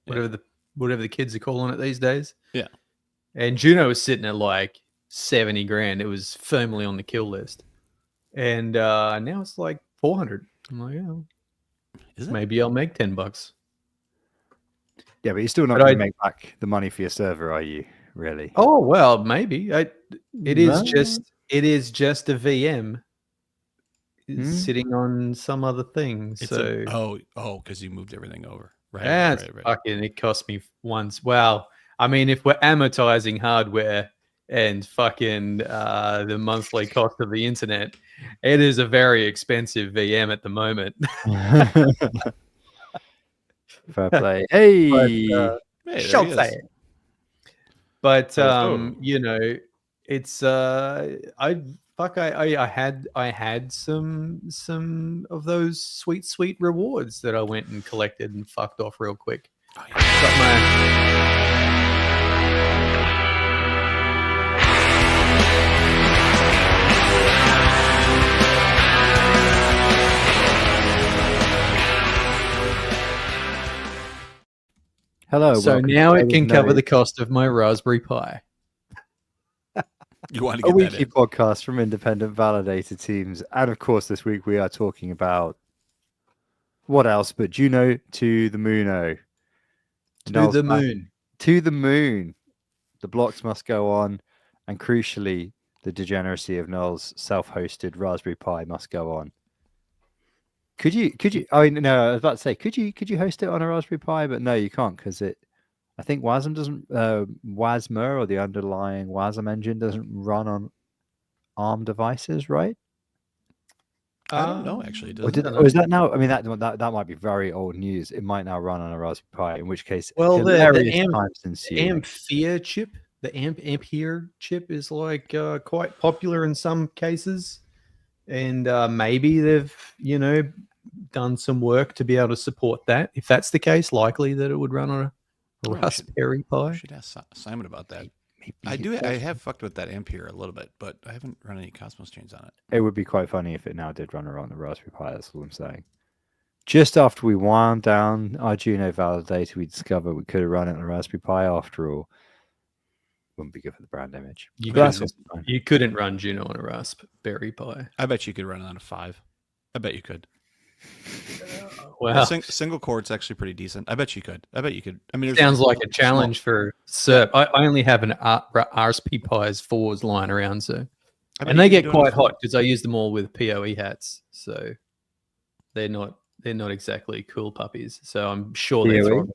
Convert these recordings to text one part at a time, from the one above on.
whatever the kids are calling it these days. Yeah. And Juno was sitting at like 70 grand. It was firmly on the kill list. And now it's like 400. I'm like, maybe I'll make $10. Yeah, but you're still not going to make back the money for your server, are you? Really? Oh well, maybe. It is just a VM sitting on some other thing. Because you moved everything over. Right. That's fucking. It cost me once. Well, I mean, if we're amortizing hardware and fucking the monthly cost of the internet, it is a very expensive VM at the moment. Fair play. Hey, shall say it. But you know, it's I had some of those sweet rewards that I went and collected and fucked off real quick. Oh, yeah. Hello. So now it can cover the cost of my Raspberry Pi. You want to get a weekly podcast from independent validator teams. And of course, this week we are talking about what else but Juno to the Moono. To the moon. To the moon. The blocks must go on. And crucially, the degeneracy of Null's self-hosted Raspberry Pi must go on. Could you? I mean, no, I was about to say, could you host it on a Raspberry Pi? But no, you can't because I think WASM doesn't, WASMer or the underlying WASM engine doesn't run on ARM devices, right? I don't know, actually. Or is that now? I mean, that might be very old news. It might now run on a Raspberry Pi, in which case, well, the Ampere chip, the Ampere chip is like quite popular in some cases, and maybe they've done some work to be able to support that. If that's the case, likely that it would run on a Raspberry Pi. I should ask Simon about that. I have fucked with that Ampere a little bit, but I haven't run any Cosmos chains on it. It would be quite funny if it now did run around the Raspberry Pi. That's all I'm saying. Just after we wound down our Juno validator, we discovered we could have run it on a Raspberry Pi after all. Wouldn't be good for the brand image. You couldn't run Juno on a Raspberry Pi. I bet you could run it on a 5. I bet you could. Well, single core, it's actually pretty decent. I bet you could. I mean, it sounds like a challenge for SERP. I only have an RSP Pi's 4s lying around, and they get quite hot because I use them all with PoE hats, so they're not exactly cool puppies. So I'm sure they're throttled.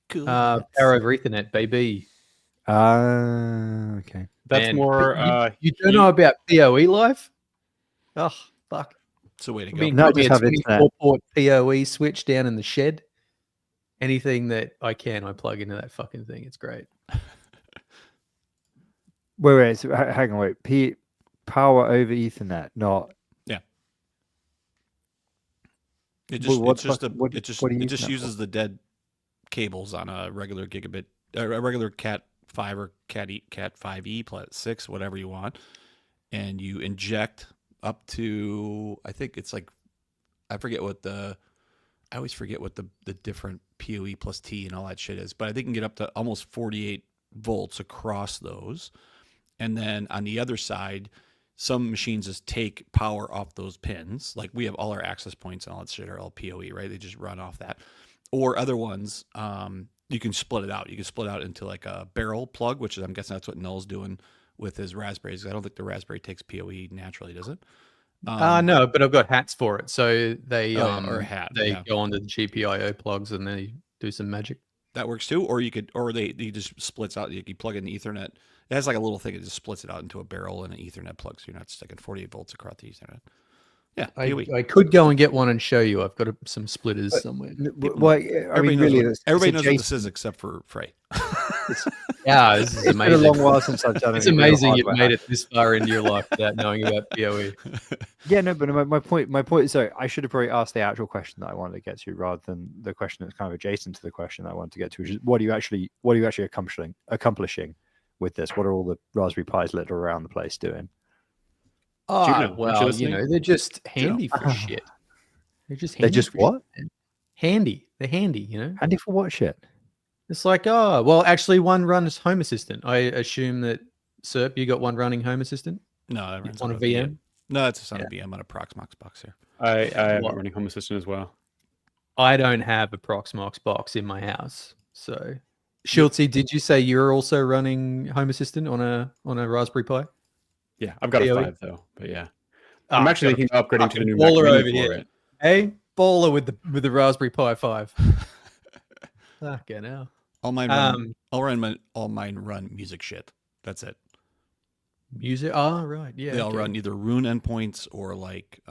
Cool. Power over Ethernet, baby. Okay. That's more. You don't know about PoE life? Oh, fuck. It's a way to go. I mean, just have a 24-port PoE switch down in the shed. Anything that I can, I plug into that fucking thing. It's great. Wait. So, hang on. Wait. Power over Ethernet, not. Yeah. It just uses the dead cables on a regular gigabit, a regular Cat 5 or Cat 5e, 6, whatever you want, and you inject up to, I think it's like, I always forget what the different PoE plus T and all that shit is, but I think you can get up to almost 48 volts across those. And then on the other side, some machines just take power off those pins. Like we have all our access points and all that shit are all PoE, right? They just run off that. Or other ones, you can split it out. You can split out into like a barrel plug, which is, I'm guessing that's what Null's doing with his Raspberries. I don't think the Raspberry takes PoE naturally, does it? No, but I've got hats for it, so they or a hat. Go onto the GPIO plugs and they do some magic. That works too, or he just splits out. You plug in the Ethernet. It has like a little thing that just splits it out into a barrel and an Ethernet plug, so you're not sticking 48 volts across the Ethernet. Yeah, I could go and get one and show you. I've got some splitters somewhere. Well, everybody knows what this is except for Frey. Yeah, this is amazing. It's been a long while since I've done it. It's amazing you've made it this far into your life without knowing about PoE. Yeah, no, but my point. Sorry, I should have probably asked the actual question that I wanted to get to rather than the question that's kind of adjacent to the question that I wanted to get to, which is what are you actually accomplishing with this? What are all the Raspberry Pis lit around the place doing? Oh, well, they're just handy for shit. They're just handy what? handy. They're handy, you know. Handy for what shit? It's like, oh, well, actually, one runs Home Assistant. I assume that, Serp, you got one running Home Assistant? No, that runs on a VM. No, it's on a VM on a Proxmox box here. I have it running Home Assistant as well. I don't have a Proxmox box in my house, so. Schultzy, did you say you're also running Home Assistant on a Raspberry Pi? Yeah, I've got PoE? a 5 though, but yeah, I'm actually thinking of upgrading to the new Mac baller Mini over for here. it. Hey, baller with the Raspberry Pi 5. Fucking hell. All mine run music shit. That's it. Music? Oh, right. Yeah. They all run either Rune endpoints or like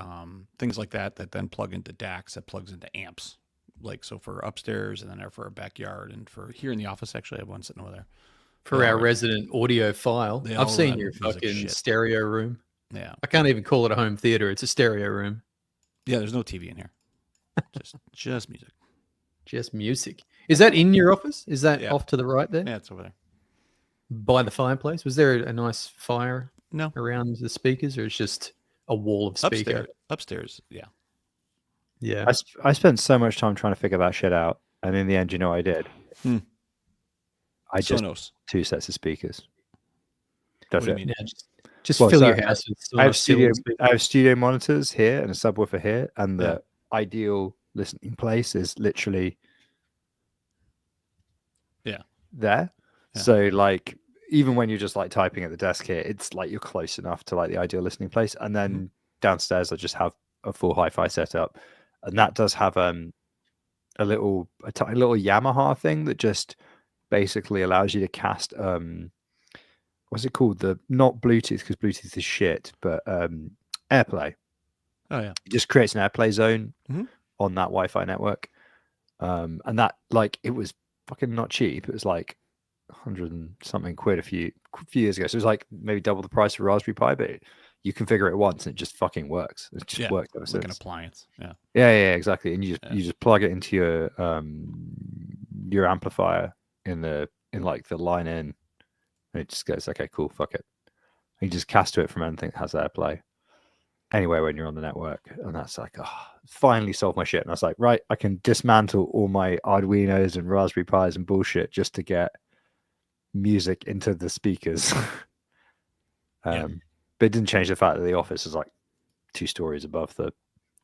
things like that then plug into DACs that plugs into amps. Like so for upstairs and then for our backyard and for here in the office. Actually, I have one sitting over there. For our resident audiophile. I've seen your fucking stereo room. Yeah. I can't even call it a home theater. It's a stereo room. Yeah, there's no TV in here. Just music. Just music. Is that in your office? Is that off to the right there? Yeah, it's over there. By the fireplace? Was there a nice fire No. around the speakers, or it's just a wall of speaker? Upstairs, yeah. Yeah. I spent so much time trying to figure that shit out, and in the end, you know what I did? I just Sonos. 2 sets of speakers. That's What do it. you mean? Just fill your house with I have studio monitors here and a subwoofer here, and the ideal listening place is literally there. Yeah. So like even when you're just like typing at the desk here, it's like you're close enough to like the ideal listening place. And then downstairs I just have a full hi-fi setup, and that does have a tiny little Yamaha thing that just basically allows you to cast what's it called? Not Bluetooth, because Bluetooth is shit, but AirPlay. Oh yeah. It just creates an AirPlay zone on that Wi-Fi network. And that, like, it was fucking not cheap. It was like 100 and something quid a few years ago. So it was like maybe double the price of Raspberry Pi, but you configure it once and it just fucking works. It just works ever since. Like an appliance. Yeah, exactly. And you just plug it into your amplifier in like the line in, and it just goes, okay, cool, fuck it. And you just cast to it from anything that has AirPlay anywhere when you're on the network. And that's like, finally solved my shit. And I was like, right, I can dismantle all my Arduinos and Raspberry Pis and bullshit just to get music into the speakers. But it didn't change the fact that the office is like 2 stories above the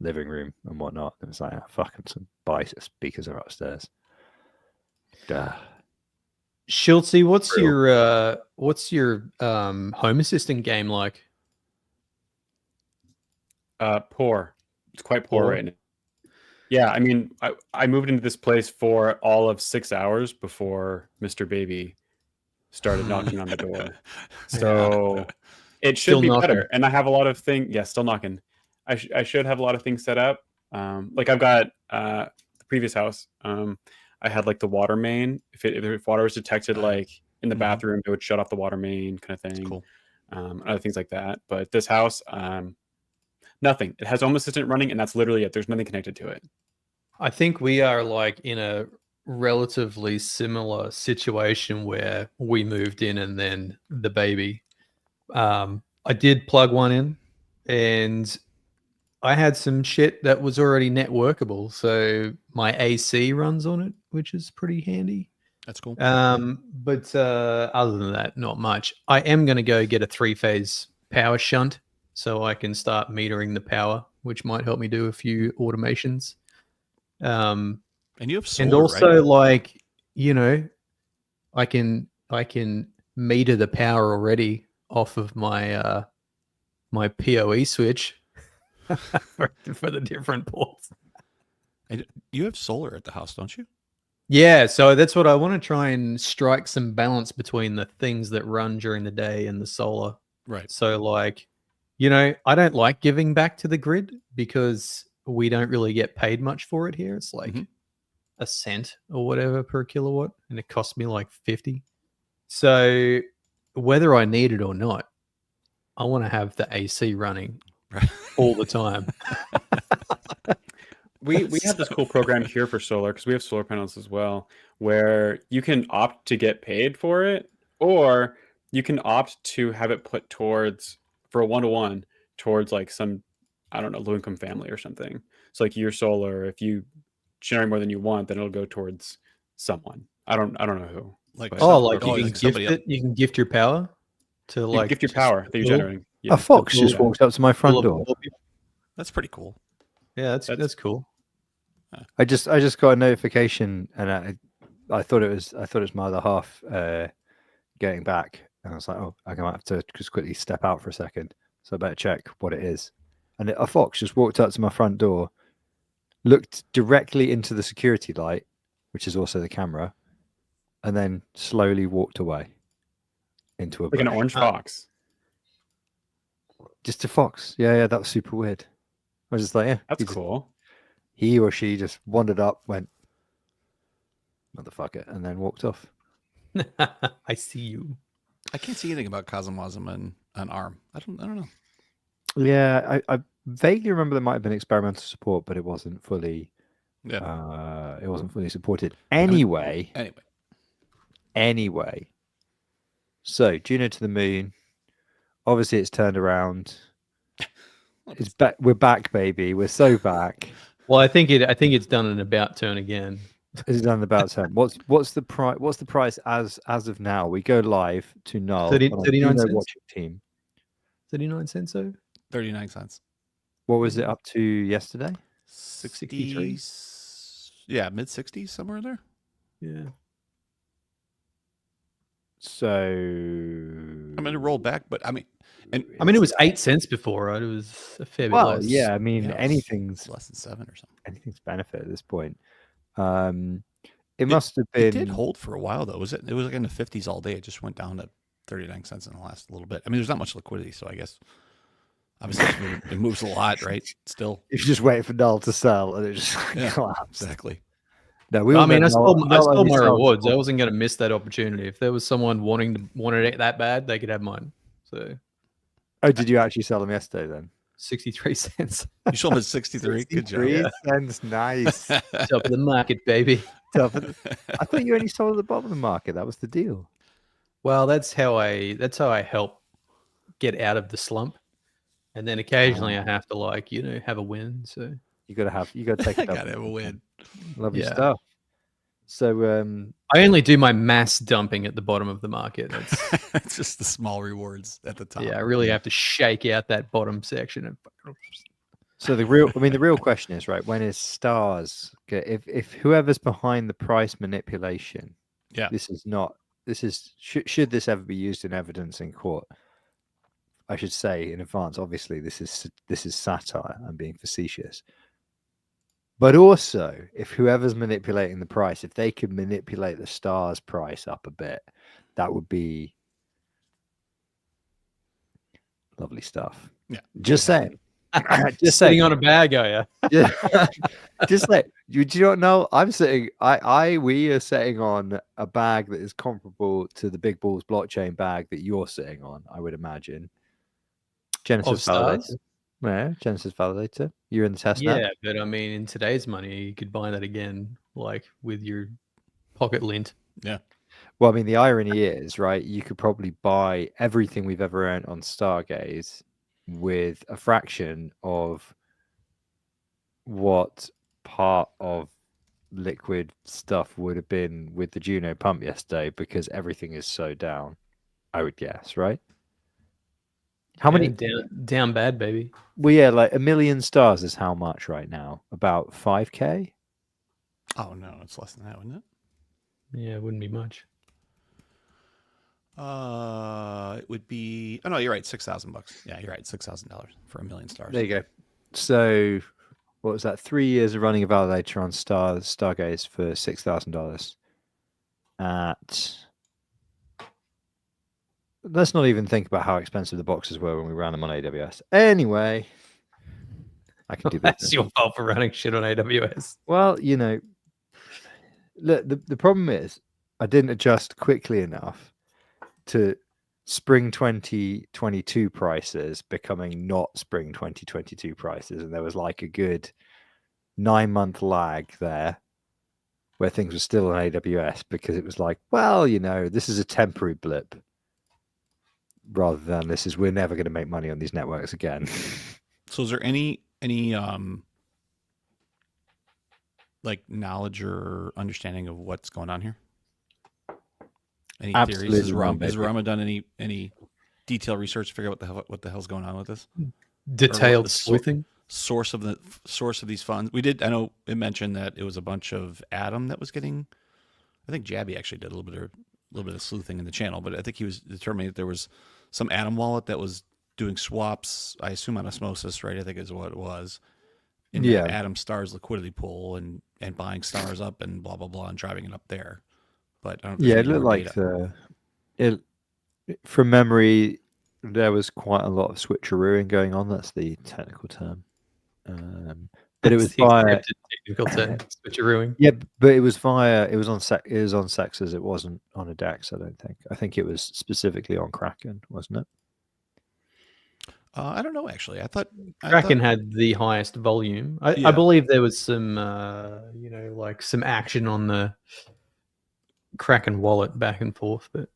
living room and whatnot. It was like, fucking some bicycle speakers are upstairs. Duh. Schultzy, what's your Home Assistant game like? Poor. It's quite poor right now. Yeah, I mean, I moved into this place for all of 6 hours before Mr. Baby started knocking on the door. So it should Still be knocking. better. And I have a lot of things. Yeah, still knocking. I should have a lot of things set up. Like I've got the previous house. I had like the water main. If water was detected like in the bathroom, it would shut off the water main kind of thing. That's cool. Other things like that. But this house, nothing. It has Home Assistant running, and that's literally it. There's nothing connected to it. I think we are like in a relatively similar situation where we moved in and then the baby. I did plug one in, and I had some shit that was already networkable, so my AC runs on it, which is pretty handy. That's cool. But other than that, not much. I am going to go get a 3-phase power shunt so I can start metering the power, which might help me do a few automations. And you have solar, and also, right? like, you know, I can meter the power already off of my my PoE switch for the different ports. And you have solar at the house, don't you? Yeah, so that's what I want to try and strike some balance between the things that run during the day and the solar. Right. So, like, you know, I don't like giving back to the grid because we don't really get paid much for it here. It's like a cent or whatever per kilowatt, and it costs me like 50. So whether I need it or not, I want to have the AC running all the time. We have this cool program here for solar, because we have solar panels as well, where you can opt to get paid for it, or you can opt to have it put towards, for a 1-to-1, towards like some, I don't know, low income family or something. So like your solar, if you generating more than you want, then it'll go towards someone. I don't know who. Like you can gift it. You can gift your power to you gift your power that you're generating. Yeah. A fox just walked up to my front door. That's pretty cool. Yeah, that's cool. I just got a notification, and I thought it was my other half getting back, and I was like, oh, I'm gonna have to just quickly step out for a second, so I better check what it is. And a fox just walked up to my front door, looked directly into the security light, which is also the camera, and then slowly walked away into a like an orange fox. Just a fox. Yeah, that was super weird. I was just like, yeah, that's cool. He or she just wandered up, went, motherfucker, and then walked off. I see you. I can't see anything about Cosmwasm and an ARM. I don't know. Yeah, I vaguely remember there might have been experimental support, but it wasn't fully. Yeah. It wasn't fully supported. Anyway. So Juno to the moon. Obviously, it's turned around. It's back. We're back, baby. We're so back. Well, I think it's done an about turn again. Is it done an about turn? What's the price? What's the price as of now? We go live to Null. 39 cents. Watching team. 39 cents. So 39 cents. What was it up to yesterday? 63. Yeah, mid 60s, somewhere in there. Yeah. So I mean, it rolled back, but I mean, it was 8 cents before, right? It was a fair bit less. Yeah, I mean, anything's less than 7 or something. Anything's benefit at this point. It must have been. It did hold for a while though. It was like in the 50s all day. It just went down to 39 cents in the last little bit. I mean, there's not much liquidity, so I guess obviously it moves a lot, right? Still, if you just wait for Null to sell and it just collapsed. Exactly. No, I stole my rewards. I wasn't going to miss that opportunity. If there was someone wanted it that bad, they could have mine. So, did you actually sell them yesterday then? 63 cents. You sold them at 63. Good job. 63 cents, nice. Top of the market, baby. I thought you only sold at the bottom of the market. That was the deal. Well, that's how I help get out of the slump, and then occasionally I have to have a win. So you gotta take it. Gotta have a win. Lovely stuff. So I only do my mass dumping at the bottom of the market. It's just the small rewards at the top. Yeah, I really have to shake out that bottom section. So the real question is, right, when is stars? If whoever's behind the price manipulation, should this ever be used in evidence in court? I should say in advance, obviously this is satire. I'm being facetious. But also, if whoever's manipulating the price, if they could manipulate the stars price up a bit, that would be lovely stuff. Yeah. Just saying. Just sitting on a bag, are you? Yeah. Just like, do you not know? We are sitting on a bag that is comparable to the Big Balls blockchain bag that you're sitting on, I would imagine. Genesis Validator. Yeah, Genesis Validator. You're in the test now. Yeah, but I mean, in today's money, you could buy that again, like with your pocket lint. Yeah. Well, I mean, the irony is, right, you could probably buy everything we've ever earned on Stargaze with a fraction of what part of liquid stuff would have been with the Juno pump yesterday, because everything is so down, I would guess, right? How many down bad, baby? Well, yeah, like 1 million stars is how much right now? About 5K? Oh no, it's less than that, wouldn't it? Yeah, it wouldn't be much. It would be. Oh no, you're right. $6,000. Yeah, you're right. $6,000 for 1 million stars. There you go. So, what was that? 3 years of running a validator on Stargaze for $6,000. Let's not even think about how expensive the boxes were when we ran them on AWS. Anyway, I can do that. That's your fault for running shit on AWS. Well, look, the problem is I didn't adjust quickly enough to spring 2022 prices becoming not spring 2022 prices, and there was like a good 9-month lag there where things were still on AWS, because it was like, well, this is a temporary blip, rather than we're never going to make money on these networks again. So is there any like knowledge or understanding of what's going on here? Any Absolutely theories? Has Rama done any detailed research to figure out what the hell's going on with this? Detailed sleuthing. Source of these funds. We did. I know it mentioned that it was a bunch of Adam that was getting. I think Jabby actually did a little bit of sleuthing in the channel, but I think he was determining that there was some Adam wallet that was doing swaps. I assume on osmosis, right? I think is what it was. In that Adam Stars liquidity pool and buying stars up and blah blah blah and driving it up there. But I don't know if it looked like from memory there was quite a lot of switcherooing going on. That's the technical term. But it was via technical term, switcherooing. Yeah, but it was on Sexes. It wasn't on a DEX. I don't think. I think it was specifically on Kraken, wasn't it? I don't know actually. I thought Kraken had the highest volume. I believe there was some, like some action on the Kraken wallet back and forth, but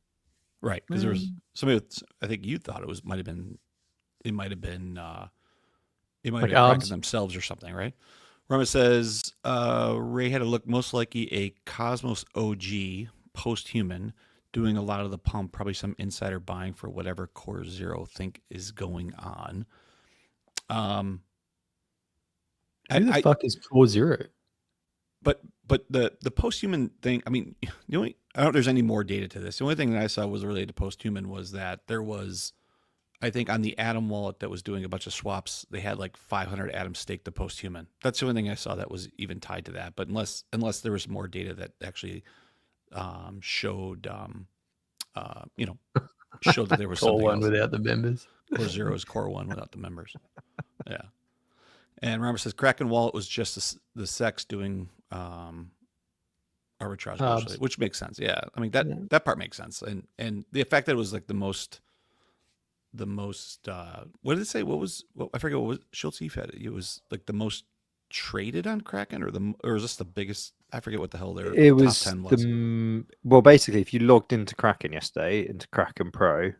right, because there was somebody. I think you thought it might have been Kraken themselves or something, right? Rama says Ray had a look most likely a Cosmos OG post-human doing a lot of the pump, probably some insider buying for whatever Core Zero think is going on. Who the fuck is Core Zero? But the post-human thing, I mean, I don't know if there's any more data to this. The only thing that I saw was related to post-human was that there was, I think on the Atom wallet that was doing a bunch of swaps, they had like 500 Atoms staked to post-human. That's the only thing I saw that was even tied to that. But unless there was more data that actually showed, showed that there was Core something one else. Without the members. Core Zero is Core 1 without the members. Yeah. And Robert says Kraken wallet was just the sex doing arbitrage, actually, which makes sense. Yeah, I mean that part makes sense, and the fact that it was like the most. What did it say? I forget what was Schultz had. It was like the most traded on Kraken, or was this the biggest? I forget what the hell their top 10 was. Well, basically, if you logged into Kraken yesterday, into Kraken Pro,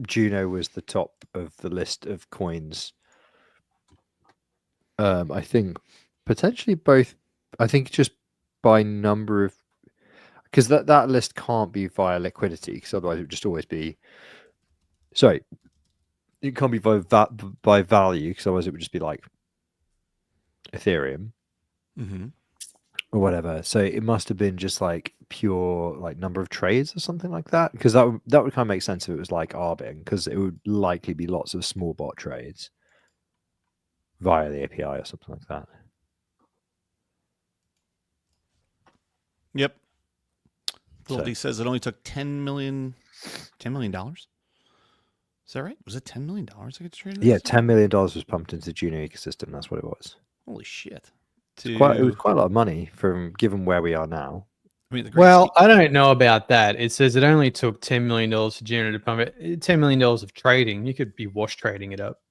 Juno was the top of the list of coins. I think potentially both. I think just by number of, because that list can't be via liquidity, because otherwise it would just always be. Sorry, it can't be by value, because otherwise it would just be like Ethereum or whatever. So it must have been just like pure like number of trades or something like that, because that would kind of make sense if it was like arbing, because it would likely be lots of small bot trades via the API or something like that. Yep. He says it only took $10 million. Is that right? Was it $10 million I get traded? Yeah, $10 million was pumped into the Juno ecosystem. That's what it was. Holy shit! It was quite a lot of money given where we are now. I mean, I don't know about that. It says it only took $10 million for Juno to pump it. $10 million of trading. You could be wash trading it up.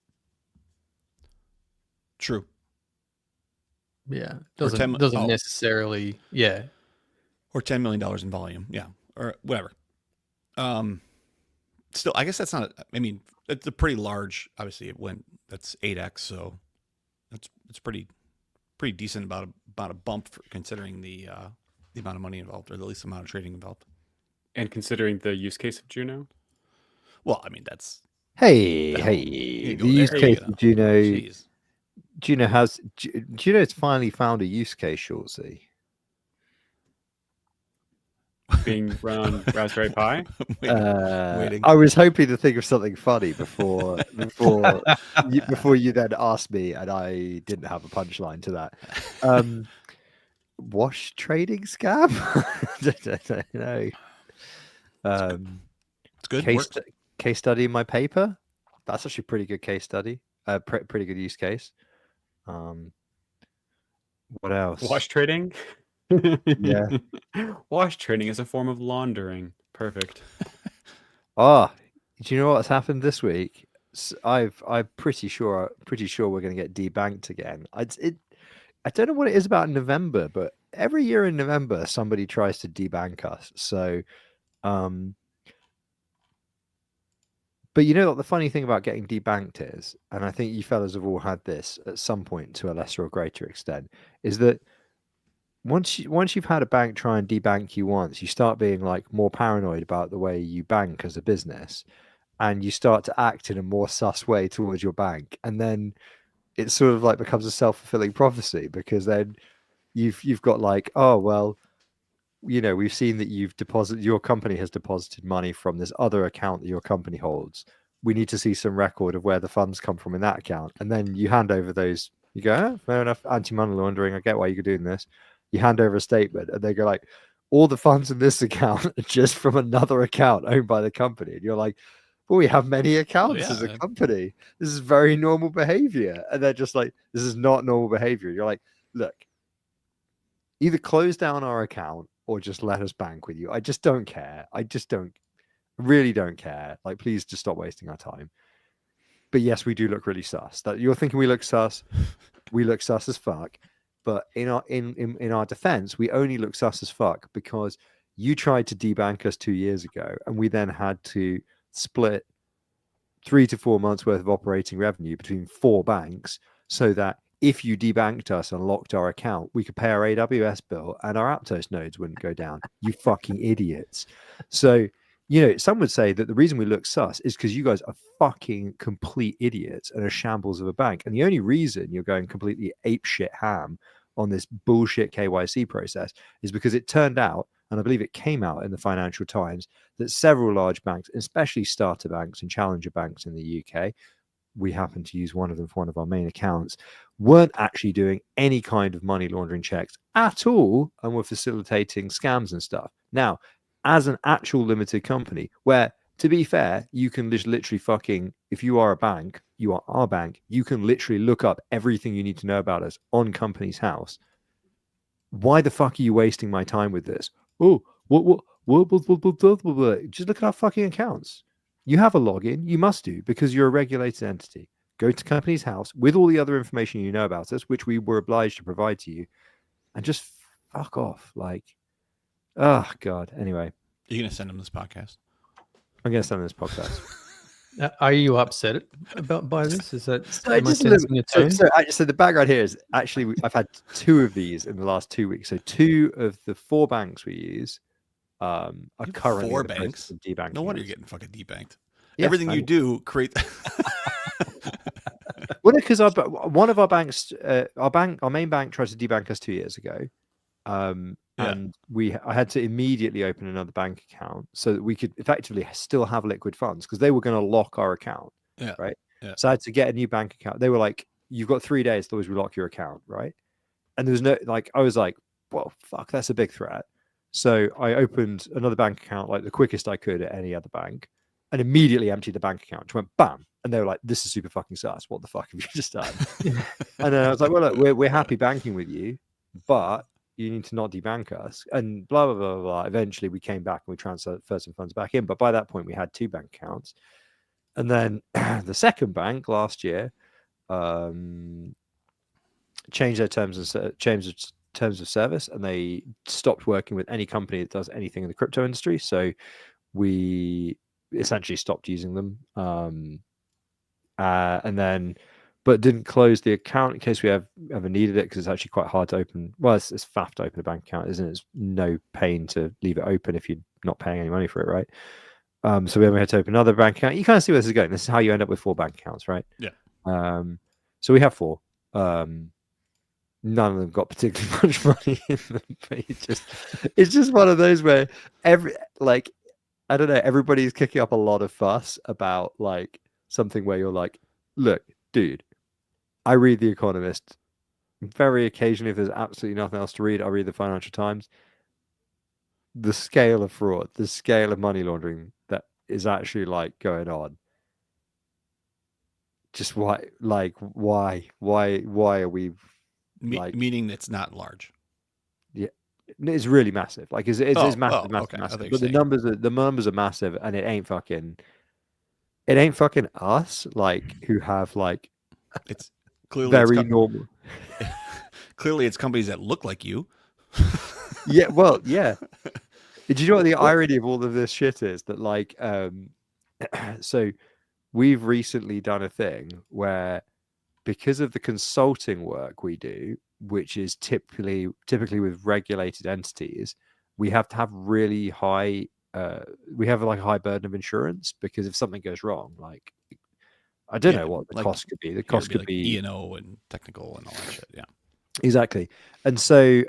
True. Yeah, doesn't necessarily. Yeah. Or $10 million in volume, yeah, or whatever. Still, I guess that's not. I mean, it's a pretty large. Obviously, that's 8x, so it's pretty decent about a bump considering the amount of money involved, or at least the amount of trading involved. And considering the use case of Juno. Well, I mean that's. The use case of Juno. Jeez. Juno's finally found a use case, Shortsy. Being run on Raspberry Pi. Waiting. I was hoping to think of something funny before you then asked me, and I didn't have a punchline to that. Wash trading scam? I don't know. It's good. Case study in my paper. That's actually a pretty good case study. Pretty good use case. What else? Wash trading. Yeah. Wash trading is a form of laundering. Perfect. Do you know what's happened this week? I'm pretty sure we're going to get debanked again. I don't know what it is about November, but every year in November somebody tries to debank us. So But you know what the funny thing about getting debanked is, and I think you fellas have all had this at some point to a lesser or greater extent, is that once you've had a bank try and debank you once, you start being like more paranoid about the way you bank as a business, and you start to act in a more sus way towards your bank, and then it sort of like becomes a self-fulfilling prophecy, because then you've got like, oh well, you know, we've seen that your company has deposited money from this other account that your company holds. We need to see some record of where the funds come from in that account. And then you hand over those, you go, oh, fair enough, anti-money laundering, I get why you're doing this. You hand over a statement and they go like, all the funds in this account are just from another account owned by the company. And you're like, well, we have many accounts as a company. This is very normal behavior. And they're just like, this is not normal behavior. You're like, look, either close down our account or just let us bank with you. I just don't care. Really don't care. Like, please just stop wasting our time. But yes, we do look really sus. That you're thinking we look sus. We look sus as fuck. But in our defense, we only look sus as fuck because you tried to debank us 2 years ago, and we then had to split 3 to 4 months worth of operating revenue between 4 banks so that if you debanked us and locked our account, we could pay our AWS bill and our Aptos nodes wouldn't go down. You fucking idiots. So, you know, some would say that the reason we look sus is because you guys are fucking complete idiots and a shambles of a bank. And the only reason you're going completely apeshit ham on this bullshit KYC process is because it turned out, and I believe it came out in the Financial Times, that several large banks, especially starter banks and challenger banks in the UK, we happen to use one of them for one of our main accounts, weren't actually doing any kind of money laundering checks at all, and were facilitating scams and stuff. Now, as an actual limited company, where, to be fair, you can literally fucking, if you are a bank, you are our bank, you can literally look up everything you need to know about us on Company's House. Why the fuck are you wasting my time with this? Oh, what, just look at our fucking accounts. You have a login, you must do, because you're a regulated entity. Go to Company's House with all the other information you know about us, which we were obliged to provide to you, and just fuck off. Like, oh God. Anyway, you're gonna send them this podcast. I'm gonna send them this podcast. Are you upset by this? Is that so the background here is actually I've had 2 of these in the last 2 weeks. So 2 of the 4 banks we use are currently 4 banks. No wonder you're getting fucking debanked. Yeah, everything you do create. Well, because one of our banks, our main bank, tried to debank us 2 years ago, and I had to immediately open another bank account so that we could effectively still have liquid funds, because they were going to lock our account. Yeah. Right. Yeah. So I had to get a new bank account. They were like, "You've got 3 days, otherwise we lock your account." Right. And there was no, like, I was like, "Well, fuck, that's a big threat." So I opened another bank account like the quickest I could at any other bank, and immediately emptied the bank account. Just went bam, and they were like, "This is super fucking sus. What the fuck have you just done?" And then I was like, "Well, look, we're happy banking with you, but you need to not debank us." And blah blah blah blah. Eventually, we came back and we transferred some funds back in. But by that point, we had 2 bank accounts. And then the second bank last year changed their terms of service, and they stopped working with any company that does anything in the crypto industry. So we essentially stopped using them, and then but didn't close the account in case we ever needed it, because it's actually quite hard to open. Well, it's faff to open a bank account, isn't it? It's no pain to leave it open if you're not paying any money for it, right? So we had to open another bank account. You kind of see where this is going. This is how you end up with 4 bank accounts, right? Yeah. So we have 4. None of them got particularly much money in them, but it's just one of those where I don't know, everybody's kicking up a lot of fuss about like something where you're like, look, dude, I read The Economist. Very occasionally, if there's absolutely nothing else to read, I'll read the Financial Times. The scale of fraud, the scale of money laundering that is actually like going on. Just why are we like, meaning it's not large? Yeah, it's really massive. Like it's massive, okay. massive. But the numbers are massive, and it ain't fucking us, like, who have like, it's clearly very normal. Clearly, it's companies that look like you. Yeah, well, yeah. Did you know what the irony of all of this shit is? That like, so we've recently done a thing where, because of the consulting work we do, which is typically with regulated entities, we have to have really high we have like a high burden of insurance, because if something goes wrong, like I don't know what the cost could be. The cost could be E&O and technical and all that shit. Yeah, exactly. And so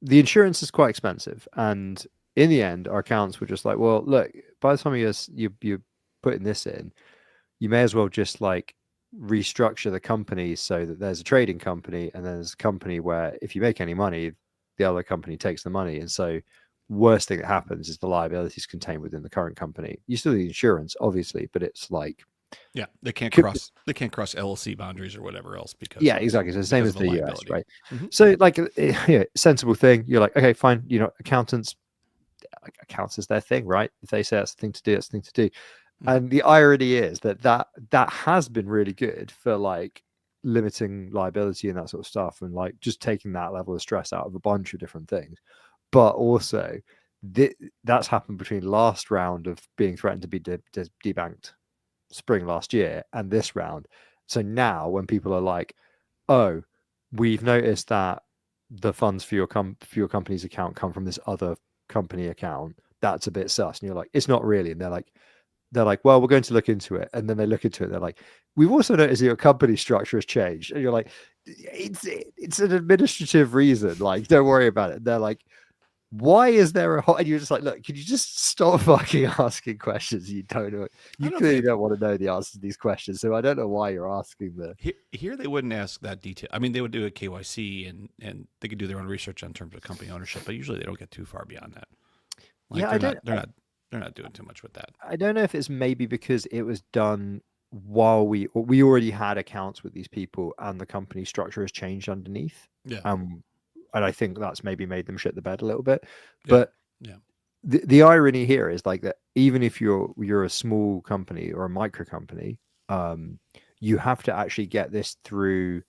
the insurance is quite expensive, and in the end, our accountants were just like, well, look, by the time you're putting this in, you may as well just like restructure the company so that there's a trading company, and there's a company where if you make any money, the other company takes the money. And so worst thing that happens is the liabilities contained within the current company. You still need insurance, obviously, but it's like, yeah, they can't cross LLC boundaries or whatever else, because exactly. So the same as the US, right? Mm-hmm. So like sensible thing. You're like, okay, fine. Accountants is their thing, right? If they say that's the thing to do, that's the thing to do. Mm-hmm. And the irony is that has been really good for like limiting liability and that sort of stuff, and like just taking that level of stress out of a bunch of different things. But also that's happened between last round of being threatened to be debanked spring last year and this round. So now when people are like, oh, we've noticed that the funds for your company's account come from this other company account, that's a bit sus. And you're like, it's not really. And they're like, well, we're going to look into it. And then they look into it. They're like, we've also noticed that your company structure has changed. And you're like, it's an administrative reason. Like, don't worry about it. And they're like, why is there and you're just like, look, can you just stop fucking asking questions you don't know? You clearly don't want to know the answers to these questions, so I don't know why you're asking them. Here they wouldn't ask that detail. I mean, they would do a KYC and they could do their own research in terms of company ownership, but usually they don't get too far beyond that. Like, they're not doing too much with that. I don't know if it's maybe because it was done while we already had accounts with these people and the company structure has changed underneath. Yeah. And I think that's maybe made them shit the bed a little bit. But the irony here is like that even if you're a small company or a micro company, you have to actually get this through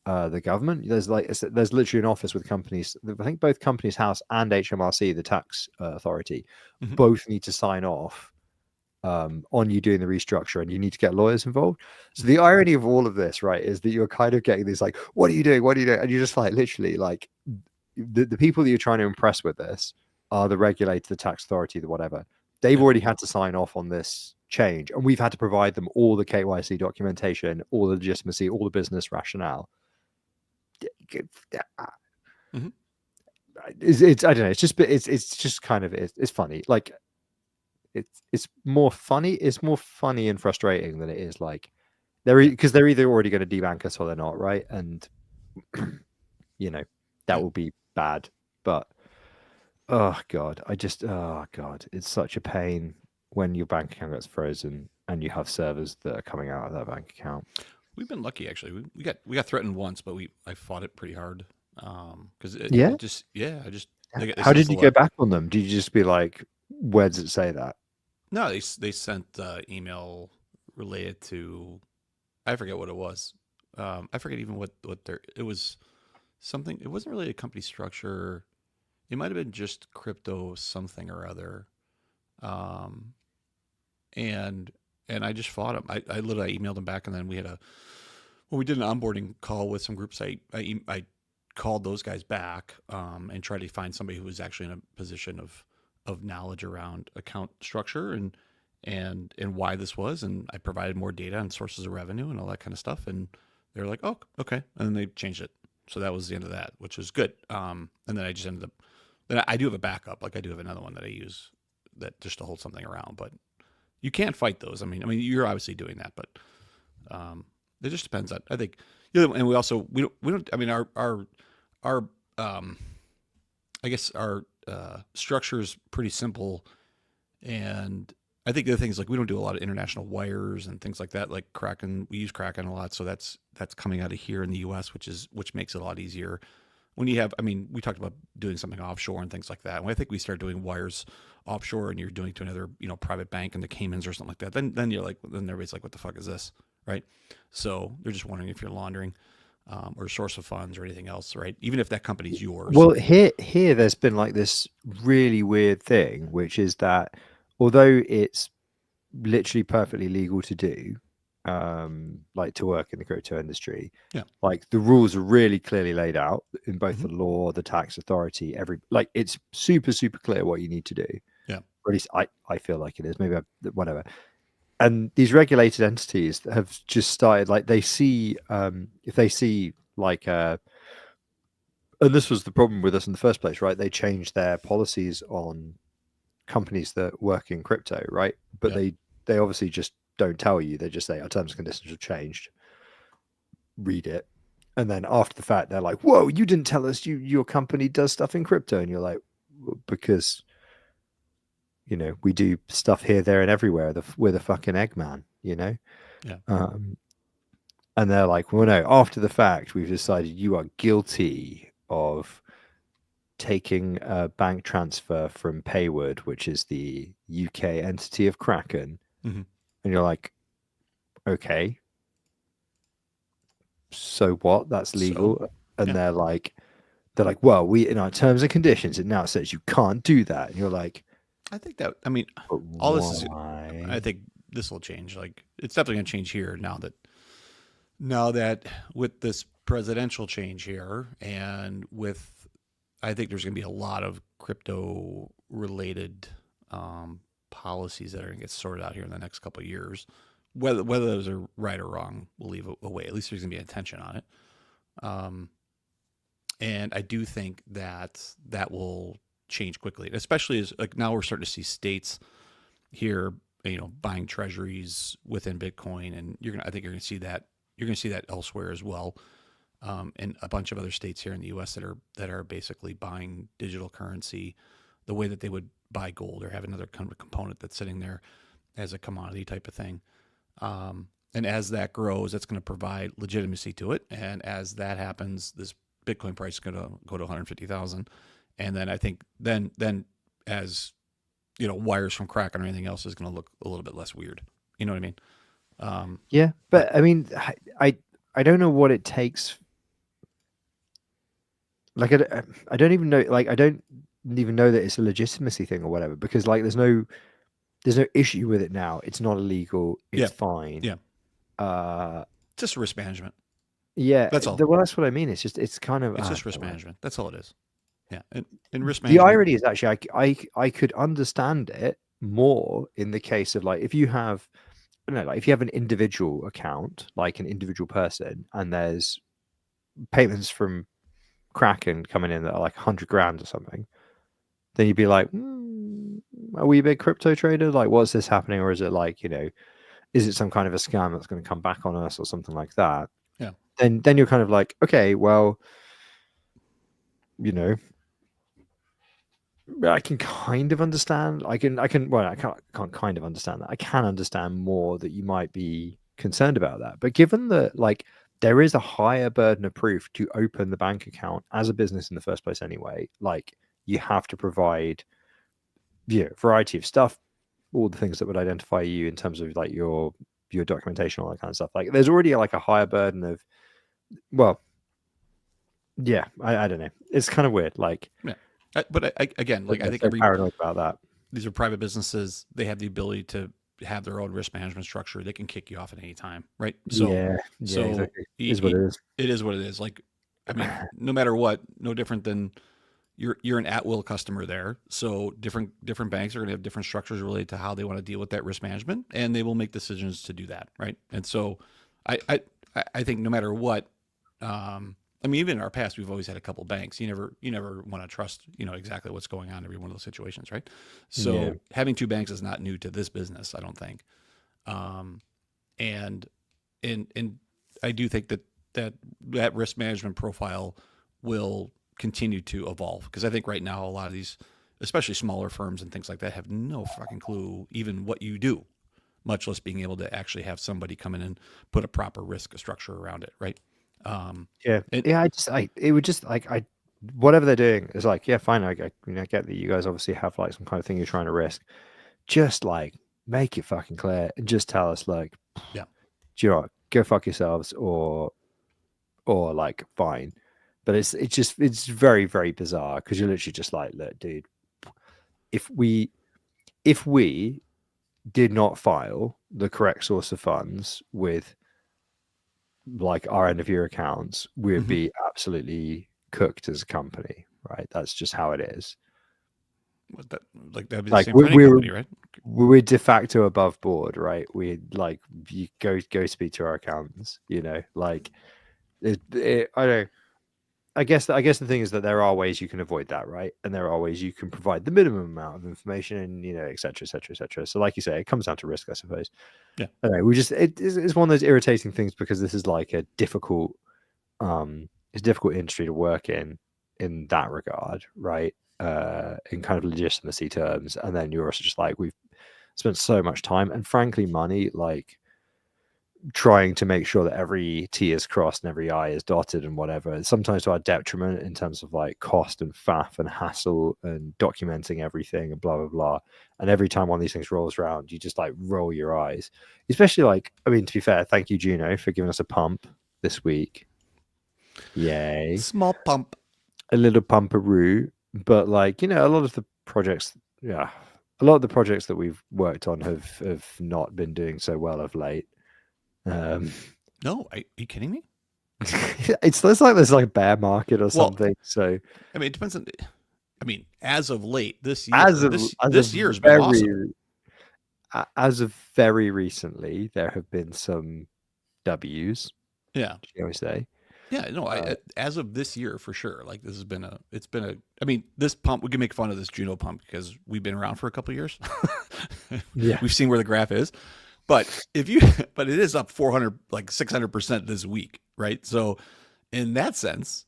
the government. There's literally an office with companies. I think both Companies House and HMRC, the tax authority, mm-hmm. both need to sign off on you doing the restructure, and you need to get lawyers involved. So the irony of all of this, right, is that you're kind of getting these like, what are you doing? And you're just like, literally, like the people that you're trying to impress with this are the regulator, the tax authority, the whatever. They've already had to sign off on this change, and we've had to provide them all the KYC documentation, all the legitimacy, all the business rationale. Mm-hmm. It's I don't know. It's just kind of it's funny. Like it's more funny. It's more funny and frustrating than it is like because they're either already going to debank us or they're not, right? And that will be bad. But oh god, it's such a pain when your bank account gets frozen and you have servers that are coming out of that bank account. We've been lucky actually. We got threatened once, but I fought it pretty hard. Because how did you go back on them? Did you just be like, where does it say that? No, they sent email related to, I forget what it was. I forget even what it was something. It wasn't really a company structure. It might have been just crypto something or other. And I just fought them. I literally emailed them back, and then we did an onboarding call with some groups. I called those guys back and tried to find somebody who was actually in a position of knowledge around account structure and why this was, and I provided more data on sources of revenue and all that kind of stuff, and they were like, oh, okay, and then they changed it. So that was the end of that, which was good. And then I just ended up. Then I do have a backup, like I do have another one that I use that just to hold something around, but you can't fight those. I mean, you're obviously doing that, but it just depends on. I think, and we don't. I mean, our I guess our structure is pretty simple, and I think the other thing is like we don't do a lot of international wires and things like that. Like Kraken, we use Kraken a lot, so that's coming out of here in the U.S., which makes it a lot easier. When you have, I mean, we talked about doing something offshore and things like that. When I think we start doing wires offshore and you're doing to another, private bank in the Caymans or something like that, then you're like, then everybody's like, what the fuck is this, right? So they're just wondering if you're laundering or source of funds or anything else, right? Even if that company's yours. Well, here there's been like this really weird thing, which is that although it's literally perfectly legal to do, like to work in the crypto industry. Yeah. Like the rules are really clearly laid out in both the law, the tax authority, it's super, super clear what you need to do. Yeah. Or at least I feel like it is. Maybe whatever. And these regulated entities have just started, like they see, if they see like, and this was the problem with us in the first place, right? They changed their policies on companies that work in crypto, right? But they obviously just don't tell you. They just say our terms and conditions have changed. Read it. And then after the fact, they're like, whoa, you didn't tell us your company does stuff in crypto. And you're like, well, because, you know, we do stuff here, there, and everywhere. We're the fucking Eggman, you know? Yeah. And they're like, well, no, after the fact, we've decided you are guilty of taking a bank transfer from Paywood, which is the UK entity of Kraken. Mm-hmm. And you're like, okay, so what? That's legal. So, and they're like, well, we in our terms and conditions, it now says you can't do that. And you're like, I think that, I mean, all this is, I think this will change. Like, it's definitely going to change here now that with this presidential change here, and with, I think there's going to be a lot of crypto related policies that are going to get sorted out here in the next couple of years. Whether those are right or wrong, we'll leave away. At least there's going to be attention on it. And I do think that will change quickly, especially as like now we're starting to see states here, you know, buying treasuries within Bitcoin, and I think you're going to see that. You're going to see that elsewhere as well, and a bunch of other states here in the U.S. that are basically buying digital currency the way that they would buy gold or have another kind of component that's sitting there as a commodity type of thing. And as that grows, that's going to provide legitimacy to it. And as that happens, this Bitcoin price is going to go to 150,000. And then I think then as, you know, wires from Kraken or anything else is going to look a little bit less weird. You know what I mean? Yeah, but I mean, I don't know what it takes. Like, I don't even know. Like, I don't even know that it's a legitimacy thing or whatever, because like there's no issue with it now. It's not illegal. It's fine. Yeah. Just risk management. Yeah, that's all. Well, that's what I mean. It's just it's just risk management. That's all it is. Yeah, and risk management. The irony is actually I could understand it more in the case of like if you have, I don't know, like if you have an individual account, like an individual person, and there's payments from Kraken coming in that are like 100 grand or something, then you'd be like, are we a big crypto trader? Like, what's this happening? Or is it like, you know, is it some kind of a scam that's going to come back on us or something like that? Yeah. Then you're kind of like, okay, well, you know, I can kind of understand. I can't kind of understand that. I can understand more that you might be concerned about that. But given that, like, there is a higher burden of proof to open the bank account as a business in the first place anyway. Like, you have to provide, you know, variety of stuff, all the things that would identify you in terms of like your documentation, all that kind of stuff. Like, there's already like a higher burden of, well, yeah, I don't know. It's kind of weird. Like, yeah. But again, like I think paranoid about that. These are private businesses. They have the ability to have their own risk management structure. They can kick you off at any time, right? So, exactly. It is what it is. It is what it is. Like, I mean, no matter what, no different than you're an at-will customer there. So different banks are going to have different structures related to how they want to deal with that risk management, and they will make decisions to do that, right? And so, I think no matter what. I mean, even in our past, we've always had a couple banks. You never want to trust, you know, exactly what's going on in every one of those situations, right? So having two banks is not new to this business, I don't think. And I do think that risk management profile will continue to evolve, because I think right now a lot of these, especially smaller firms and things like that, have no fucking clue even what you do, much less being able to actually have somebody come in and put a proper risk structure around it, right? It would just like whatever they're doing is like, yeah, fine. I get that you guys obviously have like some kind of thing you're trying to risk. Just like make it fucking clear and just tell us like, yeah, do you know what? Go fuck yourselves or like fine. But it's very, very bizarre, because you're literally just like, look, dude, if we did not file the correct source of funds with like our end of year accounts, we'd be absolutely cooked as a company, right? That's just how it is. That'd be the same for any company, right? We're de facto above board, right? We like you go speak to our accountants, you know, like I guess the thing is that there are ways you can avoid that, right? And there are ways you can provide the minimum amount of information, and you know, et cetera, et cetera, et cetera. So, like you say, it comes down to risk, I suppose. Yeah. Anyway, it's one of those irritating things because this is like a difficult, it's a difficult industry to work in that regard, right? In kind of legitimacy terms, and then you're also just like we've spent so much time and frankly money, like trying to make sure that every T is crossed and every I is dotted and whatever, sometimes to our detriment in terms of like cost and faff and hassle and documenting everything and blah, blah, blah. And every time one of these things rolls around, you just like roll your eyes, especially like, I mean, to be fair, thank you, Juno, for giving us a pump this week. Yay. Small pump. A little pumperoo. But like, you know, a lot of the projects that we've worked on have not been doing so well of late. No, are you kidding me? It's like there's like a bear market or something. So I mean, it depends on. I mean, as of late, this year, this year's been awesome. As of very recently, there have been some W's. Yeah, shall we say? Yeah, no. As of this year, for sure. Like this has been a. It's been a. I mean, this pump. We can make fun of this Juno pump because we've been around for a couple of years. Yeah, we've seen where the graph is. But it is up 400, like 600% this week, right? So, in that sense,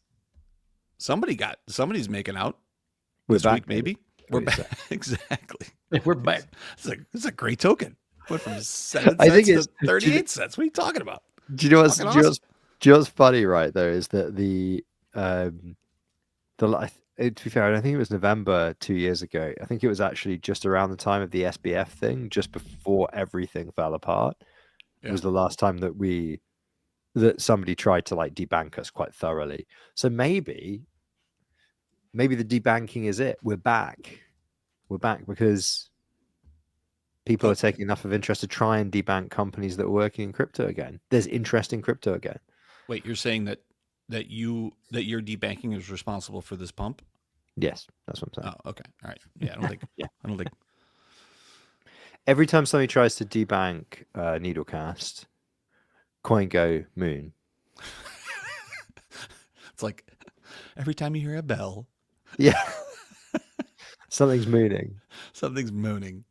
somebody's making out. We're this back, week, maybe. We're back. Exactly. We're back. It's a great token. Went from 7 cents to 38 cents. What are you talking about? Do you know what's funny, right? Though, is that to be fair, I don't think it was November 2 years ago. I think it was actually just around the time of the SBF thing, just before everything fell apart. Yeah. It was the last time that somebody tried to like debank us quite thoroughly. So maybe the debanking is it. We're back because people are taking enough of interest to try and debank companies that are working in crypto again. There's interest in crypto again. Wait, you're saying that your debanking is responsible for this pump? Yes, that's what I'm saying. Oh, okay. All right. Yeah, I don't think. I don't think. Every time somebody tries to debank Needlecast, coin go moon. It's like every time you hear a bell. Yeah. Something's mooning. Something's mooning.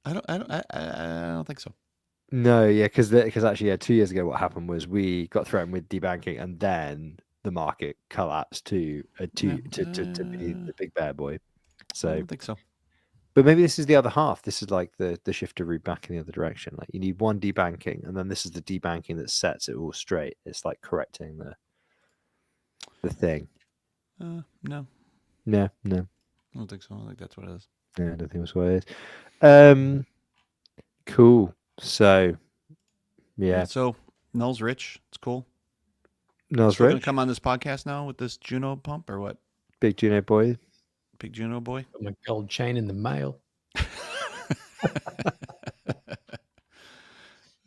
I don't think so. No, yeah, because actually, 2 years ago, what happened was we got threatened with debanking, and then the market collapsed to be the big bear boy. So I don't think so. But maybe this is the other half. This is like the shifter route back in the other direction. Like you need one debanking, and then this is the debanking that sets it all straight. It's like correcting the thing. No. No. I don't think so. I don't think that's what it is. Yeah, I don't think that's what it is. Cool. So, yeah. So, Null's rich. It's cool. Null's rich. Going to come on this podcast now with this Juno pump or what? Big Juno boy. Big Juno boy. Got my gold chain in the mail.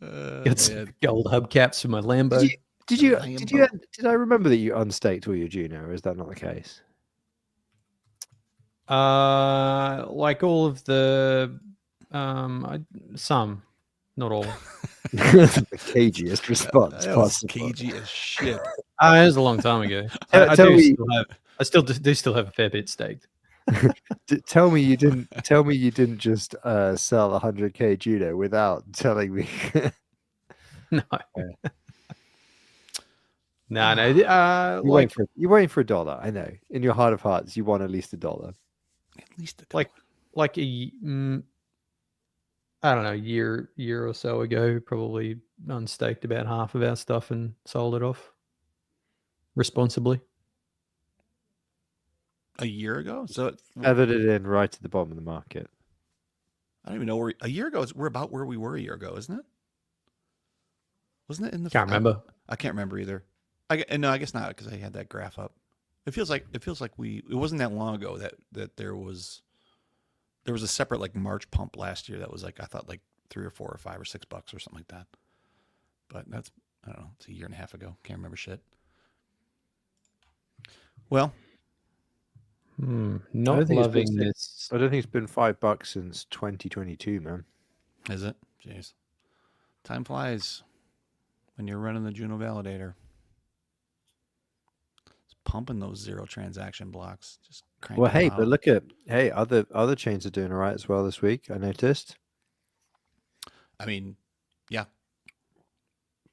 Got some gold hubcaps for my Lambo. Did I remember that you unstaked all your Juno, or is that not the case? Like all of the some. Not all. The cagiest response possible. Cagey as shit. It was a long time ago. I do still have a fair bit staked. Tell me you didn't just sell 100k Juno without telling me. No. No. You're waiting for $1. I know. In your heart of hearts, you want at least $1. At least $1. Like I don't know, year or so ago, probably unstaked about half of our stuff and sold it off responsibly. A year ago? So feathered it in right to the bottom of the market. I don't even know where a year ago we're about where we were a year ago, isn't it? Wasn't it in the? Can't remember. I can't remember either. No, I guess not because I had that graph up. It feels like it wasn't that long ago that there was there was a separate like March pump last year that was like I thought like $3 or $4 or $5 or $6 or something like that. But that's I don't know. It's a year and a half ago. Can't remember shit. Well, not loving this. I don't think it's been $5 since 2022, man. Is it? Jeez. Time flies when you're running the Juno validator. It's pumping those 0 transaction blocks. Just cranking Well, hey, them out. but look at other chains are doing all right as well this week. I noticed. I mean, yeah.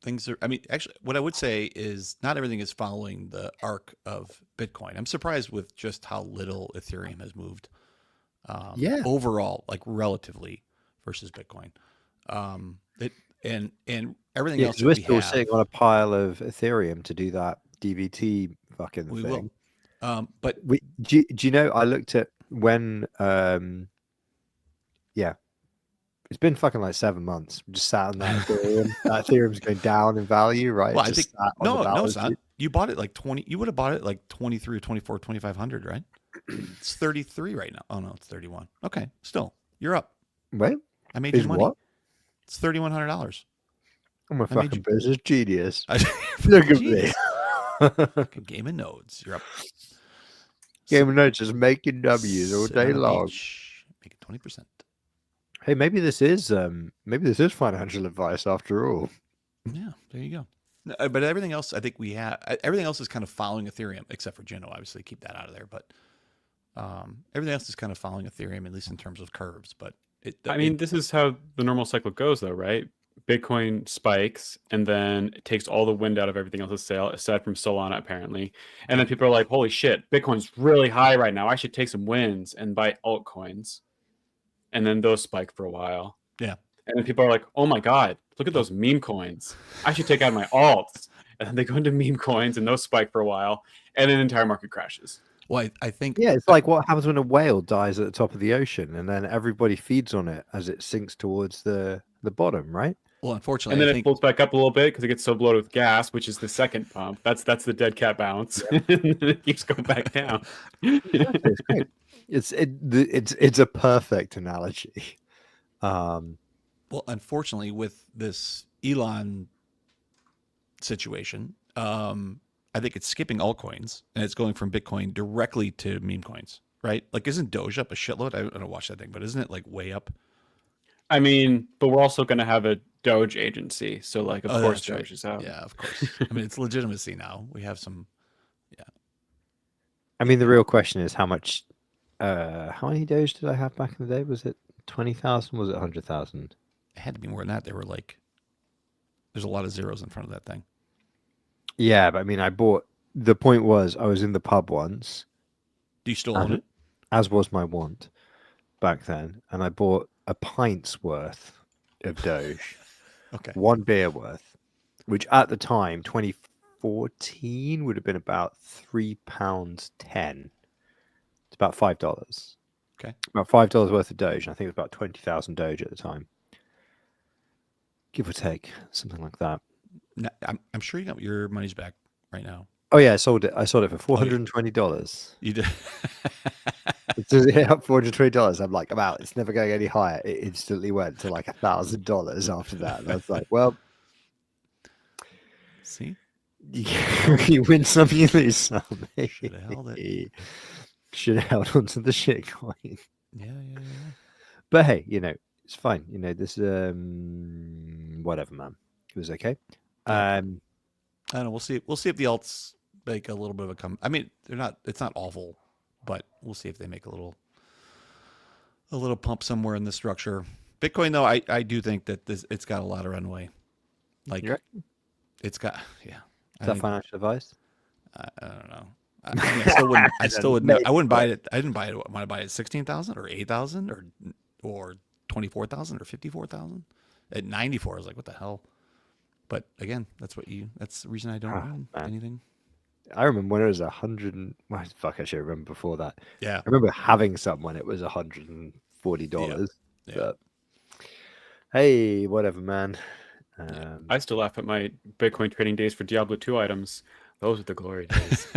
Things are, I mean, actually, what I would say is not everything is following the arc of Bitcoin. I'm surprised with just how little Ethereum has moved. Overall, like relatively versus Bitcoin. And everything else. We're still sitting on a pile of Ethereum to do that DVT fucking we thing. Will. But do you know, I looked at when, it's been fucking like 7 months. We just sat on that Ethereum. That Ethereum's going down in value, right? Well, I think no, it's not. You bought it like 20. You would have bought it like 23 or 24, 2,500, right? It's 33 right now. Oh no, it's 31. Okay, still, you're up. Wait, I made you money. What? It's $3,100. I'm a fucking business genius. Look at me. Game of nodes. You're up. Game of nodes is making W's all day long. Making 20%. Hey, maybe this is financial advice after all. Yeah, there you go. But everything else, I think everything else is kind of following Ethereum, except for Juno. Obviously, keep that out of there. But everything else is kind of following Ethereum, at least in terms of curves. But this is how the normal cycle goes, though, right? Bitcoin spikes, and then it takes all the wind out of everything else's sail, aside from Solana, apparently. And then people are like, "Holy shit, Bitcoin's really high right now. I should take some wins and buy altcoins." And then those spike for a while. Yeah. And then people are like, "Oh my God, look at those meme coins. I should take out my alts." And then they go into meme coins and those spike for a while. And then the entire market crashes. Well, I think... Yeah, it's like what happens when a whale dies at the top of the ocean and then everybody feeds on it as it sinks towards the bottom, right? Well, unfortunately, and then it pulls back up a little bit because it gets so bloated with gas, which is the second pump. That's the dead cat bounce. Yep. It keeps going back down. It's great. It's a perfect analogy. Well, unfortunately, with this Elon situation, I think it's skipping altcoins and it's going from Bitcoin directly to meme coins, right? Like, isn't Doge up a shitload? I don't watch that thing, but isn't it like way up? I mean, but we're also going to have a Doge agency, so like, of course, Doge is out. Yeah, of course. I mean, it's legitimacy now. We have some. Yeah. I mean, the real question is how much. How many Doge did I have back in the day? Was it 20,000? Was it 100,000? It had to be more than that. They were like, there's a lot of zeros in front of that thing. Yeah, but I mean, the point was, I was in the pub once. Do you still own it? As was my want back then. And I bought a pint's worth of Doge. Okay. 1 beer worth, which at the time, 2014, would have been about £3.10. It's about $5. Okay. About $5 worth of Doge. And I think it was about 20,000 Doge at the time. Give or take, something like that. No, I'm sure you got your money's back right now. Oh yeah, I sold it for $420. You did. It's up $420. I'm like, I'm out. It's never going any higher. It instantly went to like $1,000 after that. And I was like, well, see, you win some, you lose some. Should have held it. Should have held onto the shit coin. Yeah. But hey, it's fine. This whatever, man. It was okay. I don't know. We'll see. We'll see if the alts make a little bit of a come. I mean, it's not awful, but we'll see if they make a little pump somewhere in the structure. Bitcoin, though, I do think that it's got a lot of runway. Like, it's got, yeah. Is that financial advice? I don't know. I still wouldn't. I wouldn't buy it. I didn't buy it. Want to buy it at 16,000 or 8,000 or 24,000 or 54,000? At 94, I was like, what the hell? But again, that's the reason I don't own anything. I remember when it was 100. Well, fuck, I should remember before that. Yeah. I remember having some when it was $140. Yeah. But hey, whatever, man. I still laugh at my Bitcoin trading days for Diablo 2 items. Those are the glory days.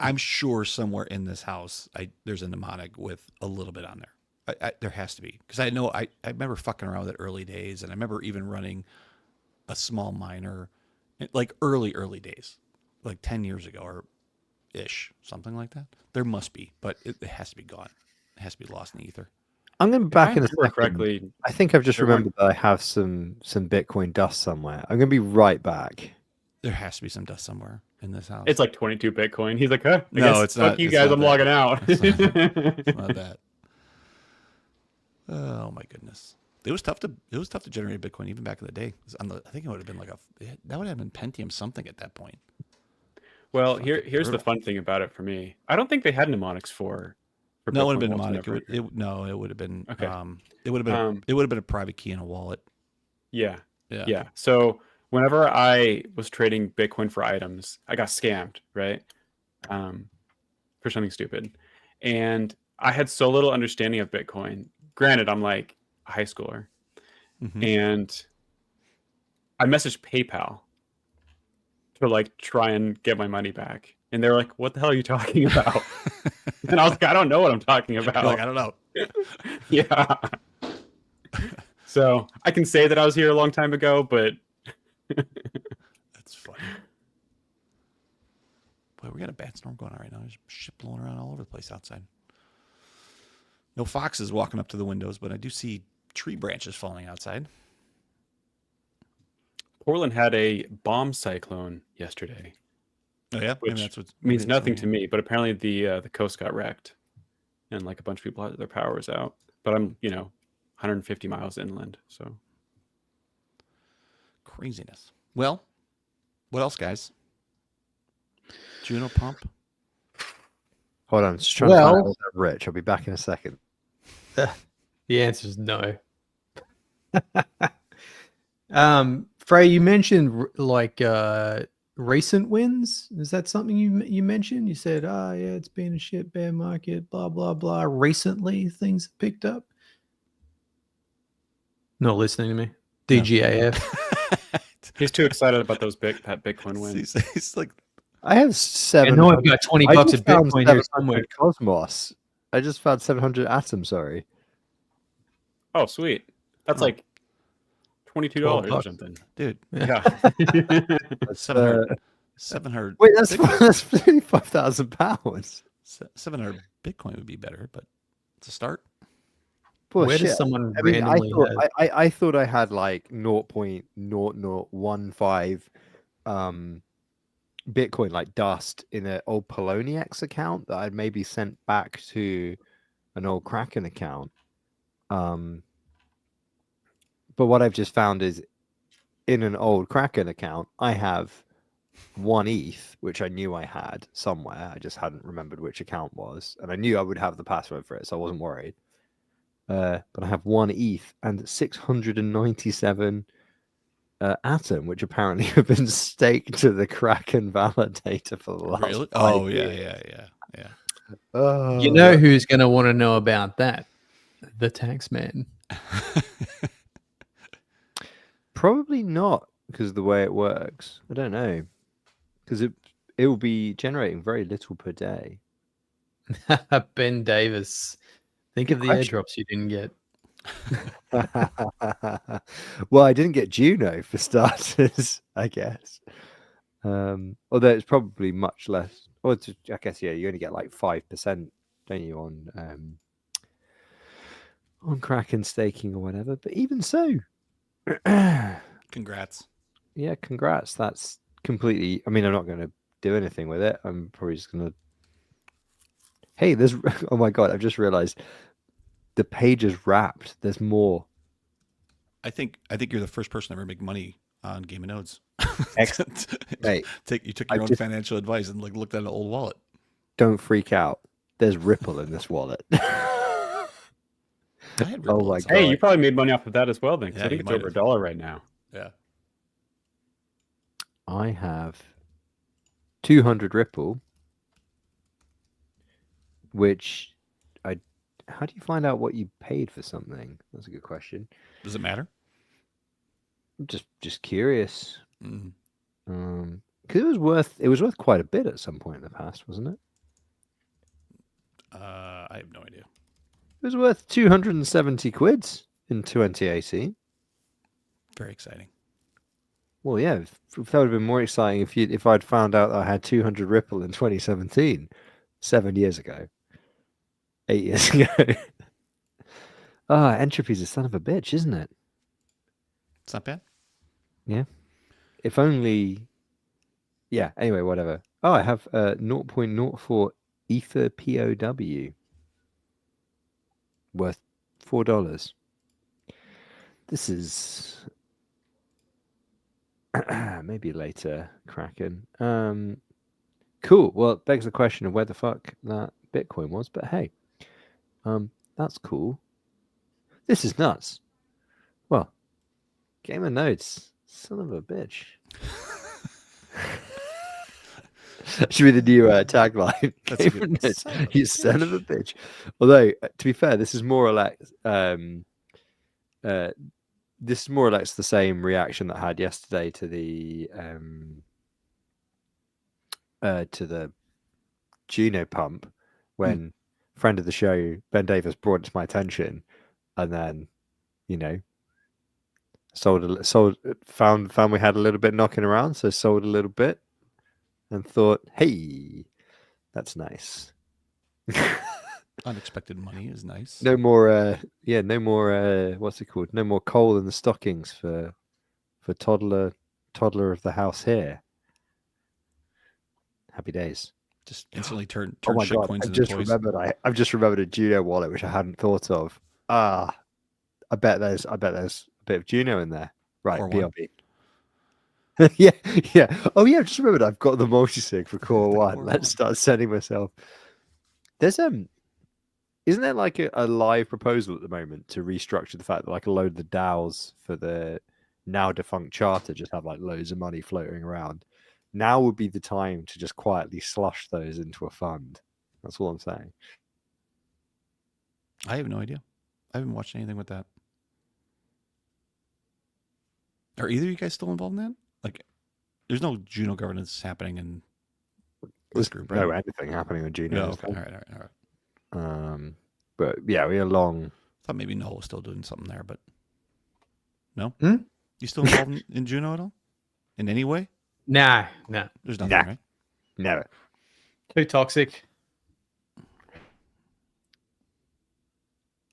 I'm sure somewhere in this house, there's a mnemonic with a little bit on there. There has to be, because I know I remember fucking around with it early days, and I remember even running a small miner, like early days, like 10 years ago or ish, something like that. There must be, but it has to be gone. It has to be lost in the ether. I'm going to be back in a second. Correctly, I think I've just remembered that I have some Bitcoin dust somewhere. I'm going to be right back. There has to be some dust somewhere in this house. It's like 22 Bitcoin. He's like, huh? No, it's not. Fuck you guys, I'm logging out. It's not that. Oh my goodness. It was tough to generate Bitcoin even back in the day. I think it would have been that would have been Pentium something at that point. Well, here's the fun thing about it for me. I don't think they had mnemonics for no, it would have been mnemonic. It would have been okay. It would have been a private key in a wallet. Yeah. So whenever I was trading Bitcoin for items, I got scammed, right? For something stupid. And I had so little understanding of Bitcoin. Granted, I'm like a high schooler. Mm-hmm. And I messaged PayPal to like try and get my money back. And they're like, what the hell are you talking about? And I was like, I don't know what I'm talking about. You're like, I don't know. Yeah. So I can say that I was here a long time ago, but that's funny. Boy, we got a bad storm going on right now. There's shit blowing around all over the place outside. No foxes walking up to the windows, but I do see tree branches falling outside. Portland had a bomb cyclone yesterday. Oh yeah, which that's what means nothing to me. But apparently the coast got wrecked, and like a bunch of people had their powers out. But I'm 150 miles inland, so craziness. Well, what else, guys? Juno pump. Hold on, just trying to find out Rich. I'll be back in a second. The answer is no. Frey, you mentioned like recent wins. Is that something you mentioned? You said, yeah, it's been a shit bear market, blah blah blah. Recently, things have picked up. Not listening to me. DGAF. He's too excited about that Bitcoin win. He's like, I have 700. I know I've got $20 at Bitcoin here somewhere. Cosmos. I just found 700 Atom. Sorry. Oh, sweet. That's like $22 or something, dude. Yeah. 700. Wait, that's £5,000. 700 Bitcoin would be better, but it's a start. Well, where does someone randomly I thought I had like 0.0015 Bitcoin like dust in an old Poloniex account that I'd maybe sent back to an old Kraken account. But what I've just found is in an old Kraken account, I have 1 ETH, which I knew I had somewhere. I just hadn't remembered which account was. And I knew I would have the password for it, so I wasn't worried. But I have 1 ETH and 697 Atom, which apparently have been staked to the Kraken validator for the last 5 years. Yeah. You know who's going to want to know about that? The tax man. Probably not, because of the way it works. I don't know, because it will be generating very little per day. Ben Davis. Think of the airdrops you didn't get. Well, I didn't get Juno for starters, I guess. Although it's probably much less. Or I guess you only get like 5%, don't you, on Kraken staking or whatever. But even so, congrats. Yeah, congrats. That's completely. I mean, I'm not going to do anything with it. I'm probably just going to. Hey, there's. Oh my god! I've just realized the page is wrapped. There's more. I think you're the first person to ever make money on Game of Nodes. Excellent. Hey, you took your own financial advice and like looked at an old wallet. Don't freak out. There's Ripple in this wallet. Oh my god! Hey, you probably made money off of that as well, then. Yeah, I think it's over $1 right now. Yeah. I have 200 Ripple, which how do you find out what you paid for something? That's a good question. Does it matter? Just curious. Mm-hmm. Because it was worth quite a bit at some point in the past, wasn't it? I have no idea. It was worth 270 quid in 2018. Very exciting. Well, yeah, that would have been more exciting if I'd found out that I had 200 Ripple in 2017, 7 years ago, 8 years ago. Entropy's a son of a bitch, isn't it? It's not bad. Yeah. If only. Yeah. Anyway, whatever. Oh, I have 0.04 Ether POW worth $4. This is maybe later, Kraken. Cool. Well, it begs the question of where the fuck that Bitcoin was, but hey, that's cool. This is nuts. Well, Gamer Notes, son of a bitch. That should be the new tagline. Gamer Notes, you son of a bitch. Although, to be fair, this is more or less the same reaction that I had yesterday to the Juno pump when friend of the show Ben Davis brought it to my attention, and then found we had a little bit knocking around, so sold a little bit and thought, hey, that's nice. Unexpected money is nice. No more what's it called? No more coal in the stockings for toddler of the house here. Happy days. Just instantly turn oh my shit God, coins I've into just toys. I've just remembered a Juno wallet which I hadn't thought of. I bet there's a bit of Juno in there. Right, BRB. yeah. Oh yeah, I just remembered I've got the multi-sig for Core 1. Let's start sending myself. There's isn't there like a live proposal at the moment to restructure the fact that like a load of the DAOs for the now defunct charter just have like loads of money floating around? Now would be the time to just quietly slush those into a fund. That's all I'm saying. I have no idea. I haven't watched anything with that. Are either of you guys still involved in that? Like, there's no Juno governance happening in this group, right? No anything happening with Juno. No, okay. All right. But yeah, we are long. I thought maybe Noel was still doing something there, but no. Hmm? You still involved in Juno at all? In any way? No. There's nothing, right? Never. Too toxic.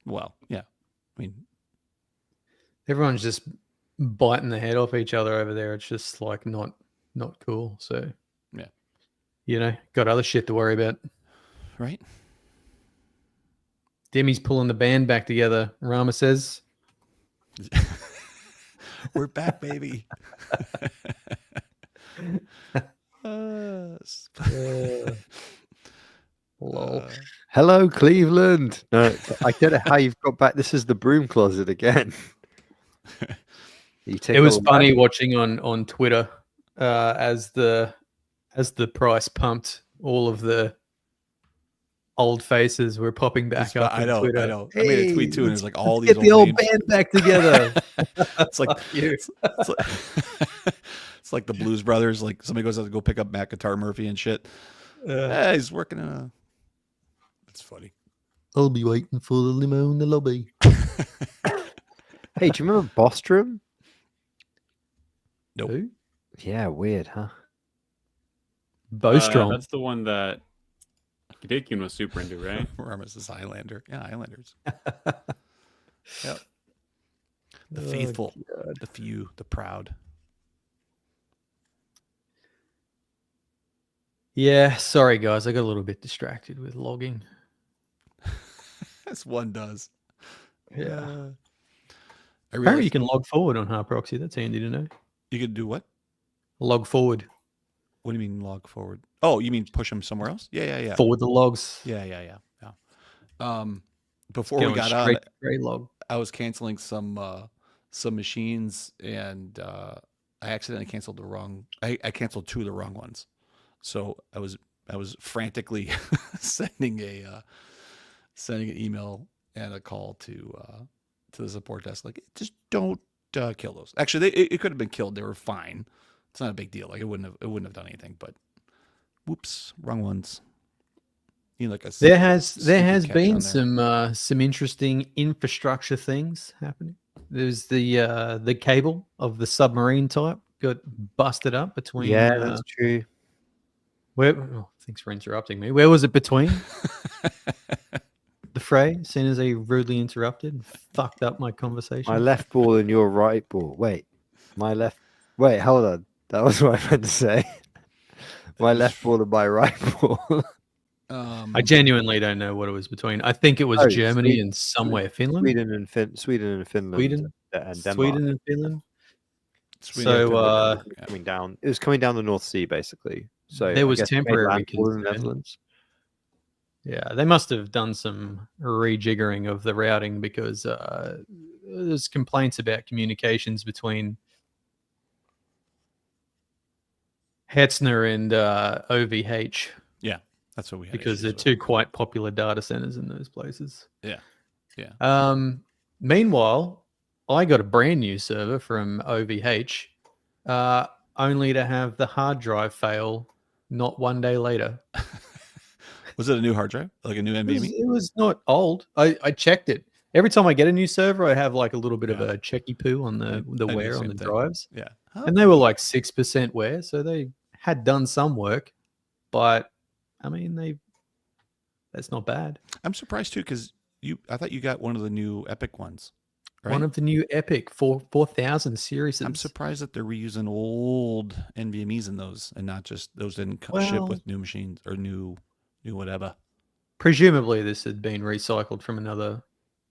Well, yeah. I mean, everyone's just biting the head off each other over there. It's just like not cool. So yeah, got other shit to worry about, right? Demi's pulling the band back together. Rama says, "We're back, baby." Hello, Cleveland. No, I get it. How you've got back. This is the broom closet again. It was funny watching on Twitter as the price pumped, all of the old faces were popping back up. I know. Twitter. I know. Hey, I made a tweet too, and it's like all these get old the old names. band back together. It's like it's like the Blues Brothers. Like somebody goes out to go pick up Matt Guitar Murphy and shit. He's working in a. It's funny. I'll be waiting for the limo in the lobby. Hey, do you remember Bostrom? Nope. Who? Yeah, weird, huh? Bostrom. That's the one that Dakin was super into, right? Ramos is Highlander. Yeah, Highlanders. Yep. The faithful, the few, the proud. Yeah, sorry guys, I got a little bit distracted with logging. As one does. Yeah. Apparently you can log forward on Proxy. That's handy to know. You could do what? Log forward. What do you mean log forward? Oh, you mean push them somewhere else? Yeah. Forward the logs. Yeah. Before we got on, I was canceling some machines, and I accidentally canceled the wrong. I canceled two of the wrong ones, so I was frantically sending an email and a call to the support desk, like, just don't kill those. Actually, it could have been killed. They were fine. It's not a big deal. Like it wouldn't have done anything. But whoops, wrong ones. You know, like there has been some interesting infrastructure things happening. There's the cable of the submarine type got busted up between. Yeah, that's true. Where? Oh, thanks for interrupting me. Where was it between? The fray, as soon as they rudely interrupted and fucked up my conversation. My left ball and your right ball. Wait, hold on. That was what I meant to say. My left ball and my right ball. I genuinely don't know what it was between. I think it was Germany and somewhere Finland. Sweden and Finland. Sweden and Denmark. Sweden and Finland. Coming down. It was coming down the North Sea, basically. So there was temporary in the Netherlands. Yeah, they must have done some rejiggering of the routing because there's complaints about communications between Hetzner and OVH. Yeah, that's what we had. Because they're two quite popular data centers in those places. Yeah. Meanwhile, I got a brand new server from OVH, only to have the hard drive fail not one day later. Was it a new hard drive? Like a new NVMe? It was not old. I checked it. Every time I get a new server, I have like a little bit of a checky poo on the wear on the drives. Yeah. Huh? And they were like 6% wear, so they had done some work, but I mean that's not bad. I'm surprised too, because I thought you got one of the new Epic ones. Right? One of the new Epic 4000 series. I'm surprised that they're reusing old NVMEs in those and not just those didn't ship with new machines or new whatever. Presumably, this had been recycled from another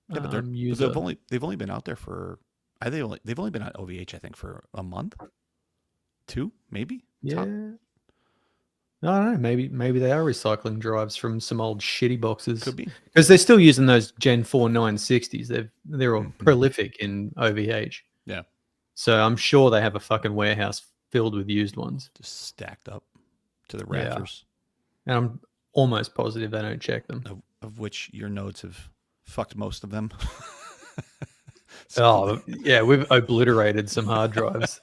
user. They've only been out there for they've only been at OVH I think for a month, 2 maybe. Yeah. Top. I don't know. Maybe they are recycling drives from some old shitty boxes. Could be because they're still using those Gen 4 960s. They're all prolific in OVH. Yeah. So I'm sure they have a fucking warehouse filled with used ones, just stacked up to the rafters. Yeah. And I'm almost positive they don't check them. Of which your nodes have fucked most of them. Yeah, we've obliterated some hard drives.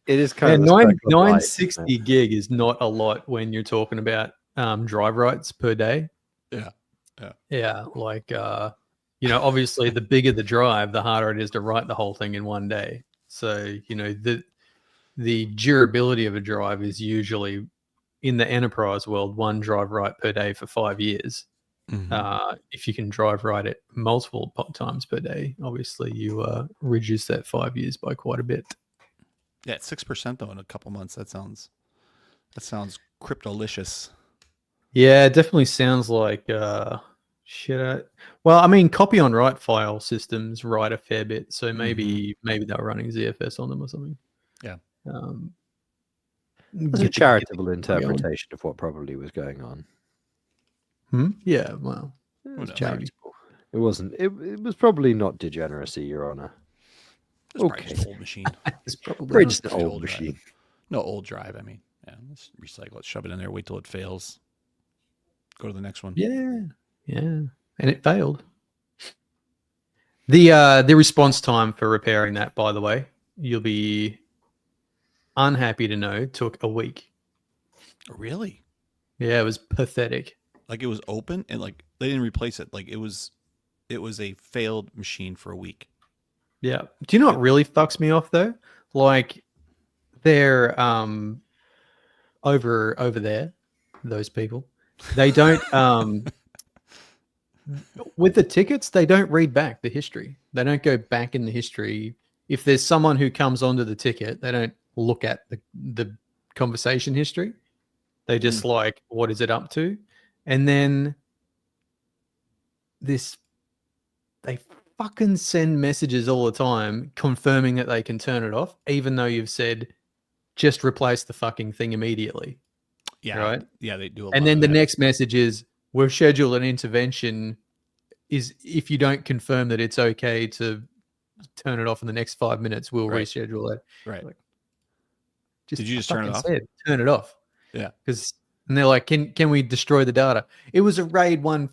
It is kind of 960 gig is not a lot when you're talking about drive writes per day. Yeah. Like obviously the bigger the drive, the harder it is to write the whole thing in one day. So the durability of a drive is usually in the enterprise world 1 drive write per day for 5 years. If you can drive write it multiple times per day, obviously you reduce that 5 years by quite a bit. Yeah, it's 6% though in a couple months. That sounds cryptolicious. Yeah, it definitely sounds like shit. Well, I mean, copy on write file systems write a fair bit, so maybe they're running ZFS on them or something. Yeah. It's a charitable interpretation of what probably was going on. Yeah, well, it was charitable. It wasn't. It was probably not degeneracy, Your Honor. Okay. Just an old machine. It's probably just an old machine. Drive. No, old drive. I mean, yeah, let's recycle it, shove it in there, wait till it fails. Go to the next one. Yeah. And it failed. The response time for repairing that, by the way, you'll be unhappy to know, took a week. Really? Yeah, it was pathetic. Like it was open and like they didn't replace it. Like it was a failed machine for a week. Yeah. Do you know what really fucks me off though? Like they're over there, those people. They don't with the tickets, they don't read back the history. They don't go back in the history. If there's someone who comes onto the ticket, they don't look at the conversation history. They just like, what is it up to? And then they fucking send messages all the time confirming that they can turn it off, even though you've said just replace the fucking thing immediately. Yeah. Right? Yeah, they do. And then the next message is, we've scheduled an intervention. Is if you don't confirm that it's okay to turn it off in the next 5 minutes, we'll reschedule it. Right. Like, did you just turn it off? Turn it off. Yeah. And they're like, can we destroy the data? It was a RAID 1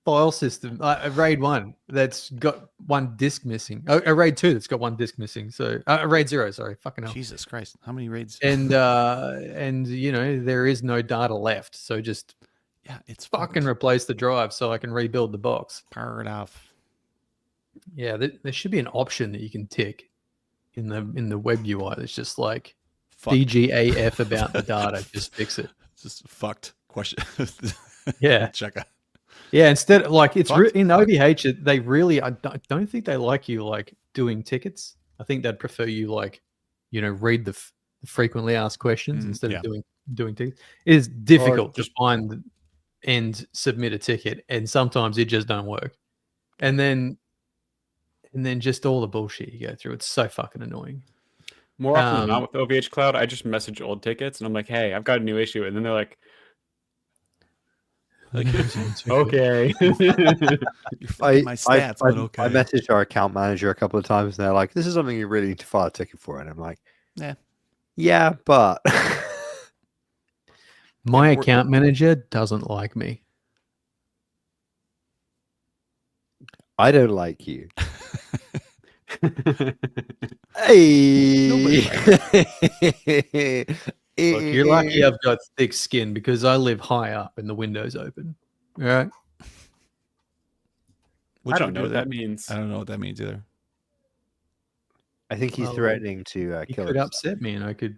file system, a RAID 1 that's got one disk missing. A RAID 2 that's got one disk missing. So a RAID 0, sorry, fucking hell. Jesus Christ, how many raids? And you know, there is no data left. So just it's fucking replace the drive so I can rebuild the box. Power it off. Yeah, there should be an option that you can tick in the web UI that's just like DGAF about the data. Just fix it. Just fucked question. Yeah. Check out. Yeah, instead like it's in OVH, they really I don't think they like you like doing tickets. I think they'd prefer you like, you know, read the frequently asked questions instead of doing tickets. It is difficult to find and submit a ticket, and sometimes it just don't work. And then just all the bullshit you go through. It's so fucking annoying. More often than not with OVH Cloud, I just message old tickets and I'm like, hey, I've got a new issue. And then they're like, okay. You're fucking my stats, but okay. I messaged our account manager a couple of times and they're like, this is something you really need to file a ticket for. And I'm like, yeah, but my account manager doesn't like me. I don't like you. Hey. Look, you're lucky I've got thick skin because I live high up and the window's open. All right. I don't know what that means. I don't know what that means either. I think he's threatening to kill himself. Could upset me and I could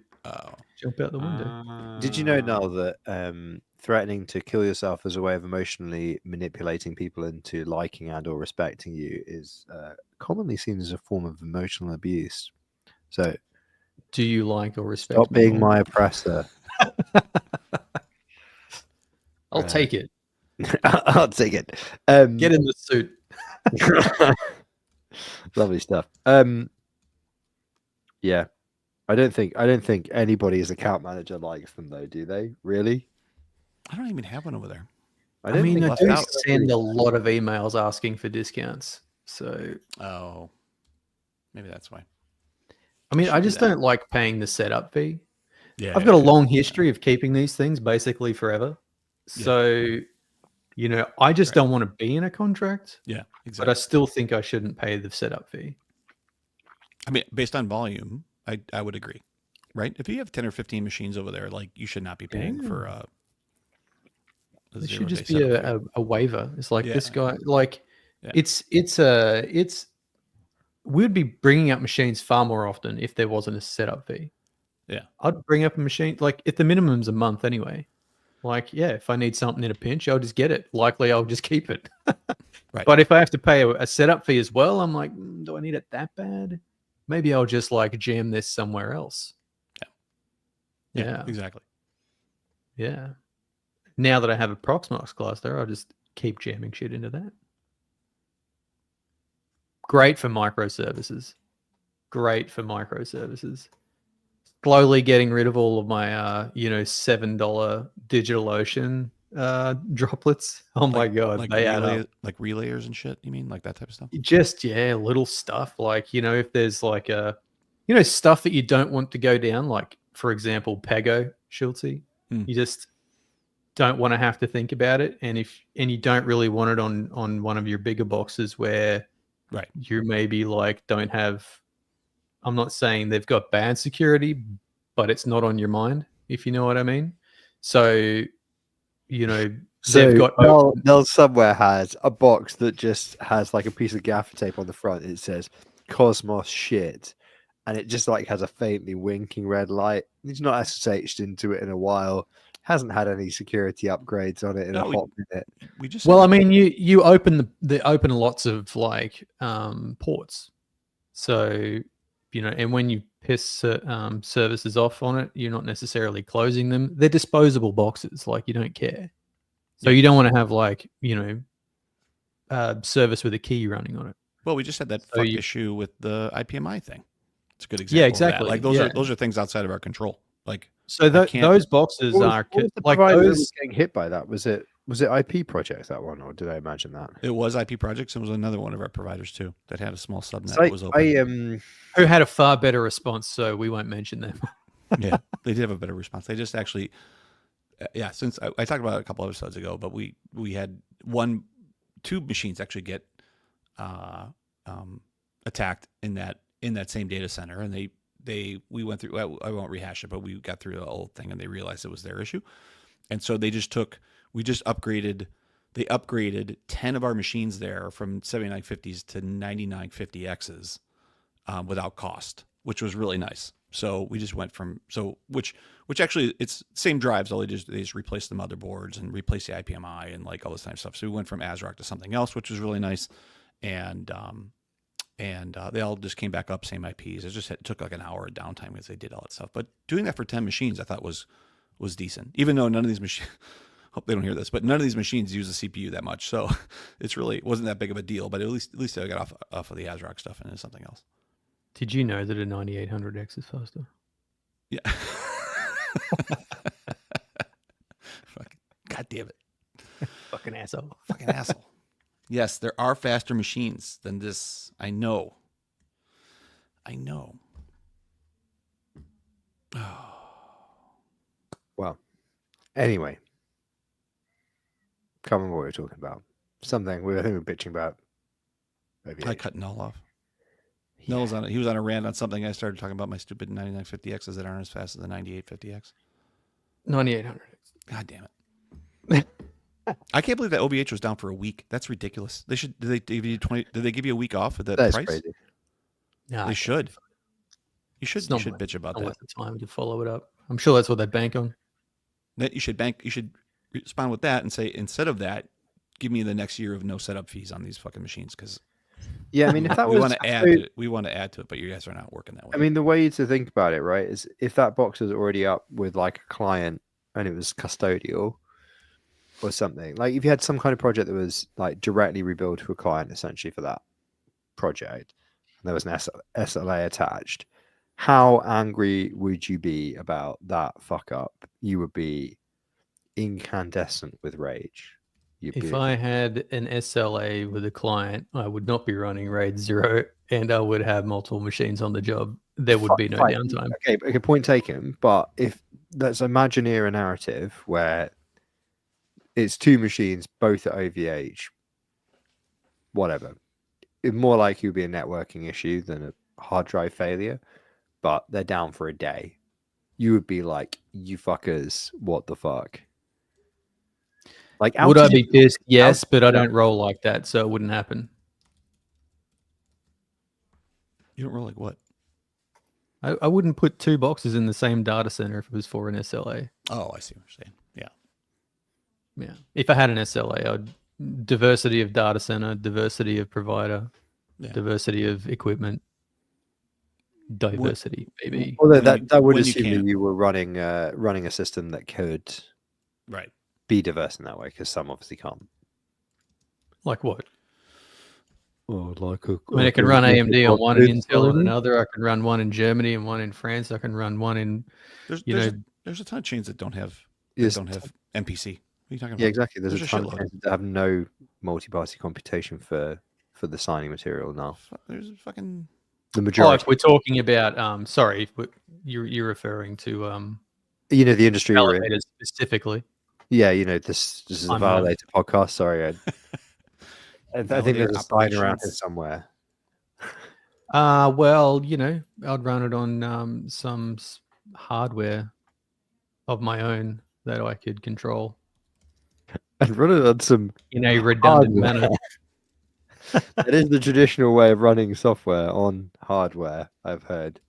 jump out the window. Did you know, Noel, that threatening to kill yourself as a way of emotionally manipulating people into liking and or respecting you is commonly seen as a form of emotional abuse? So do you like or respect stop being my oppressor? I'll take it. I'll take it. Get in the suit. Lovely stuff. Yeah. I don't think anybody's account manager likes them though, do they? Really? I don't even have one over there. I mean, I do send a lot of emails asking for discounts. So maybe that's why. I mean, I just don't like paying the setup fee. Yeah. I've got a long history of keeping these things basically forever. So, you know, I just don't want to be in a contract. Yeah, exactly. But I still think I shouldn't pay the setup fee. I mean, based on volume, I would agree, right? If you have 10 or 15 machines over there, like you should not be paying for a it should just be a waiver. It's like this guy, like we'd be bringing up machines far more often if there wasn't a setup fee. Yeah. I'd bring up a machine, like if the minimum's a month anyway, like, if I need something in a pinch, I'll just get it. Likely I'll just keep it. Right. But if I have to pay a setup fee as well, I'm like, do I need it that bad? Maybe I'll just like jam this somewhere else. Yeah. Exactly. Yeah. Now that I have a Proxmox cluster, I'll just keep jamming shit into that. Great for microservices. Slowly getting rid of all of my, $7 DigitalOcean droplets. Oh my God. Like they add up. Like relayers and shit, you mean? Like that type of stuff? Just, little stuff. Like, if there's like stuff that you don't want to go down, like, for example, Pago, Schultzy, you just don't want to have to think about it. And you don't really want it on one of your bigger boxes where you maybe like don't have, I'm not saying they've got bad security, but it's not on your mind, if you know what I mean. So, they've got Nell somewhere has a box that just has like a piece of gaffer tape on the front. It says Cosmos shit. And it just like has a faintly winking red light. It's not SSH'd into it in a while. Hasn't had any security upgrades on it in a hot minute. I mean, you open open lots of like ports. So, and when you piss services off on it, you're not necessarily closing them. They're disposable boxes. Like, you don't care. So you don't want to have like, service with a key running on it. Well, we just had that issue with the IPMI thing. It's a good example. Yeah, exactly. Like those are things outside of our control. Like, so those boxes are like those getting hit by that. Was it IP Projects, that one, or did I imagine that? It was IP Projects, and was another one of our providers too that had a small subnet that was open. Who had a far better response, so we won't mention them. Yeah, they did have a better response. They just actually, since I talked about it a couple episodes ago, but we had one machines actually get attacked in that same data center, and we went through. I won't rehash it, but we got through the whole thing, and they realized it was their issue, and so they upgraded 10 of our machines there from 7950s to 9950Xs without cost, which was really nice. So we just went from which actually it's same drives. All they just replaced the motherboards and replaced the IPMI and like all this kind of stuff. So we went from ASRock to something else, which was really nice. And they all just came back up, same IPs. It took like an hour of downtime because they did all that stuff. But doing that for 10 machines, I thought was decent. Even though none of these machines, hope they don't hear this, but none of these machines use the CPU that much. So it wasn't that big of a deal. But at least I got off of the ASRock stuff and into something else. Did you know that a 9800X is faster? Yeah. God damn it. Fucking asshole. Fucking asshole. Yes, there are faster machines than this. I know. Well, anyway. Can't remember what we were talking about. Something I think we were bitching about. I cut Null off. Null was he was on a rant on something. I started talking about my stupid 9950Xs that aren't as fast as the 9850X. 9800X. God damn it. I can't believe that OVH was down for a week. That's ridiculous. Did they give you 20? Did they give you a week off at that price? Crazy. No, they should. You should bitch about that. Worth the time to follow it up. I'm sure that's what they bank on. You should respond with that and say, instead of that, give me the next year of no setup fees on these fucking machines, because yeah, I mean, if that we want to add to it, but you guys are not working that way. I mean, the way to think about it, right, is if that box is already up with like a client and it was custodial or something, like if you had some kind of project that was like directly rebuilt to a client essentially for that project, and there was an SLA attached, how angry would you be about that fuck up? You would be incandescent with rage. If I had an SLA with a client, I would not be running RAID 0, and I would have multiple machines on the job. There would be no downtime. Okay, point taken. But if let's imagine a narrative where it's two machines, both at OVH, whatever. It's more likely it would be a networking issue than a hard drive failure, but they're down for a day. You would be like, you fuckers, what the fuck? Like, would I be pissed? Yes, but I don't roll like that, so it wouldn't happen. You don't roll like what? I wouldn't put two boxes in the same data center if it was for an SLA. Oh, I see what you're saying. Yeah. If I had an SLA, I'd diversity of data center, diversity of provider, diversity of equipment, diversity, baby. Well, that would assume that you were running a system that could be diverse in that way, because some obviously can't. Like what? Oh, I can run AMD on one and Intel on another. I can run one in Germany and one in France. I can run one in. There's a ton of chains that don't have MPC. What are you talking about? Yeah, exactly. There's a ton of chains that have no multi-party computation for the signing material now. There's fucking the majority. If we're talking about sorry, you're referring to the industry validators specifically. Yeah, this is a Validator podcast. Sorry, I think there's a sign around here somewhere. Well, I'd run it on some hardware of my own that I could control. And run it on some in a redundant manner. That is the traditional way of running software on hardware, I've heard.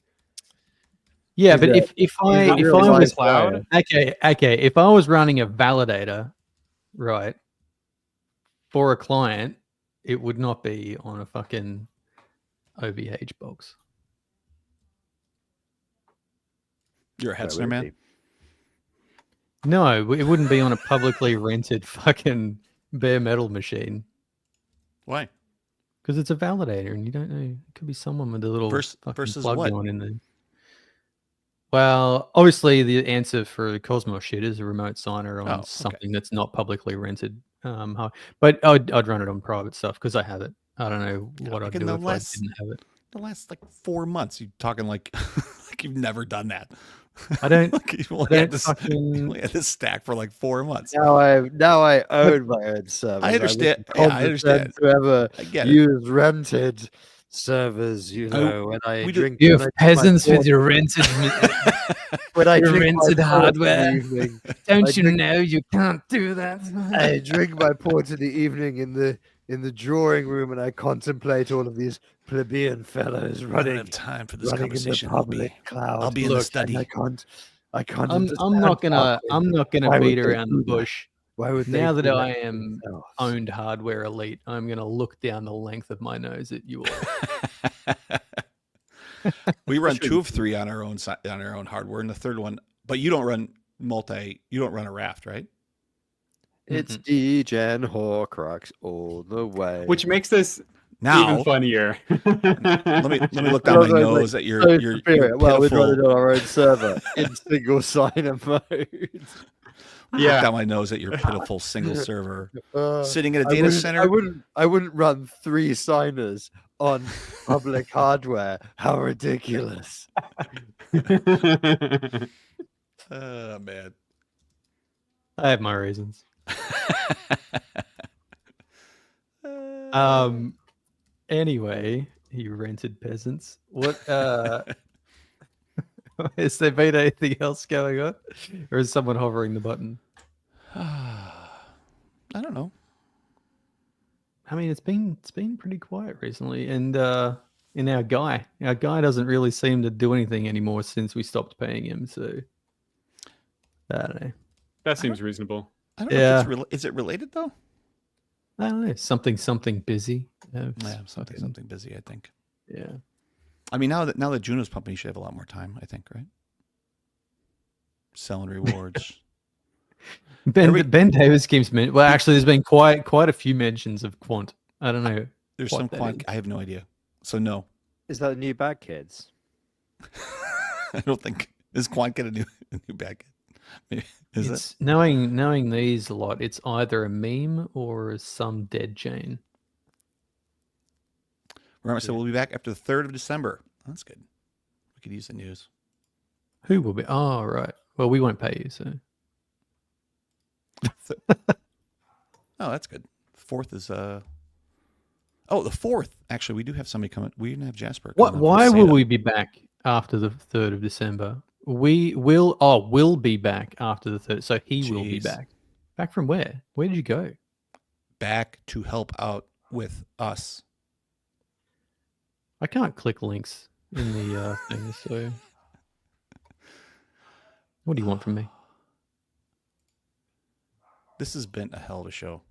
Yeah, but if I was cloud, okay, if I was running a validator, right, for a client, it would not be on a fucking OVH box. You're a Hetzner man? No, it wouldn't be on a publicly rented fucking bare metal machine. Why? Because it's a validator, and you don't know. It could be someone with a little versus plug what? going in there. Well, obviously, the answer for the Cosmos shit is a remote signer on something that's not publicly rented. But I'd run it on private stuff because I have it. I don't know what I'd do if I didn't have it. The last 4 months, you're talking like you've never done that. I don't. You I don't fucking. had this stack for like 4 months. Now I own my own servers. I understand. Yeah, I understand. Whoever I use rented servers, when I drink. You have peasants with your rented. When I your drink rented hardware. Evening, Don't you know you can't do that? I drink my port in the evening in the drawing room, and I contemplate all of these plebeian fellows running. I don't have time for this conversation. In the public cloud. I'll be in the study. I can't. I'm not gonna beat around the bush. Why would now that I am owned hardware elite, I'm gonna look down the length of my nose at you all. We run 2 of 3 on our own hardware, and the third one. But you don't run You don't run a raft, right? It's degen Horcrux all the way, which makes this now even funnier. let me look down my nose at your well, we're running on our own server in single signer mode. Yeah, look down my nose at your pitiful single server sitting in a data center. I wouldn't run 3 signers on public hardware. How ridiculous! Oh man, I have my reasons. Anyway, he rented peasants. What has there been anything else going on? Or is someone hovering the button? I don't know. I mean, it's been pretty quiet recently, and in our guy doesn't really seem to do anything anymore since we stopped paying him, so I don't know. That seems reasonable. I don't know if is it related though? I don't know. Something busy. Yeah, something busy, I think. Yeah. I mean, now that Juno's pumping, you should have a lot more time, I think, right? Selling rewards. Ben Davis keeps well, actually, there's been quite a few mentions of Quant. I don't know. There's some Quant. I have no idea. So no. Is that a new bag, kids? I don't think. Is Quant get a new bag? Maybe. It's knowing these a lot. It's either a meme or some dead chain. Remember, so we'll be back after the 3rd of December. That's good. We could use the news. Who will be? Oh, right. Well, we won't pay you, so. Oh, that's good. 4th is the 4th. Actually, we do have somebody coming. We didn't have Jasper. Why will we be back after the 3rd of December? We'll be back after the 3rd. So he will be back. Back from where? Where did you go? Back to help out with us. I can't click links in the thing, so what do you want from me? This has been a hell of a show.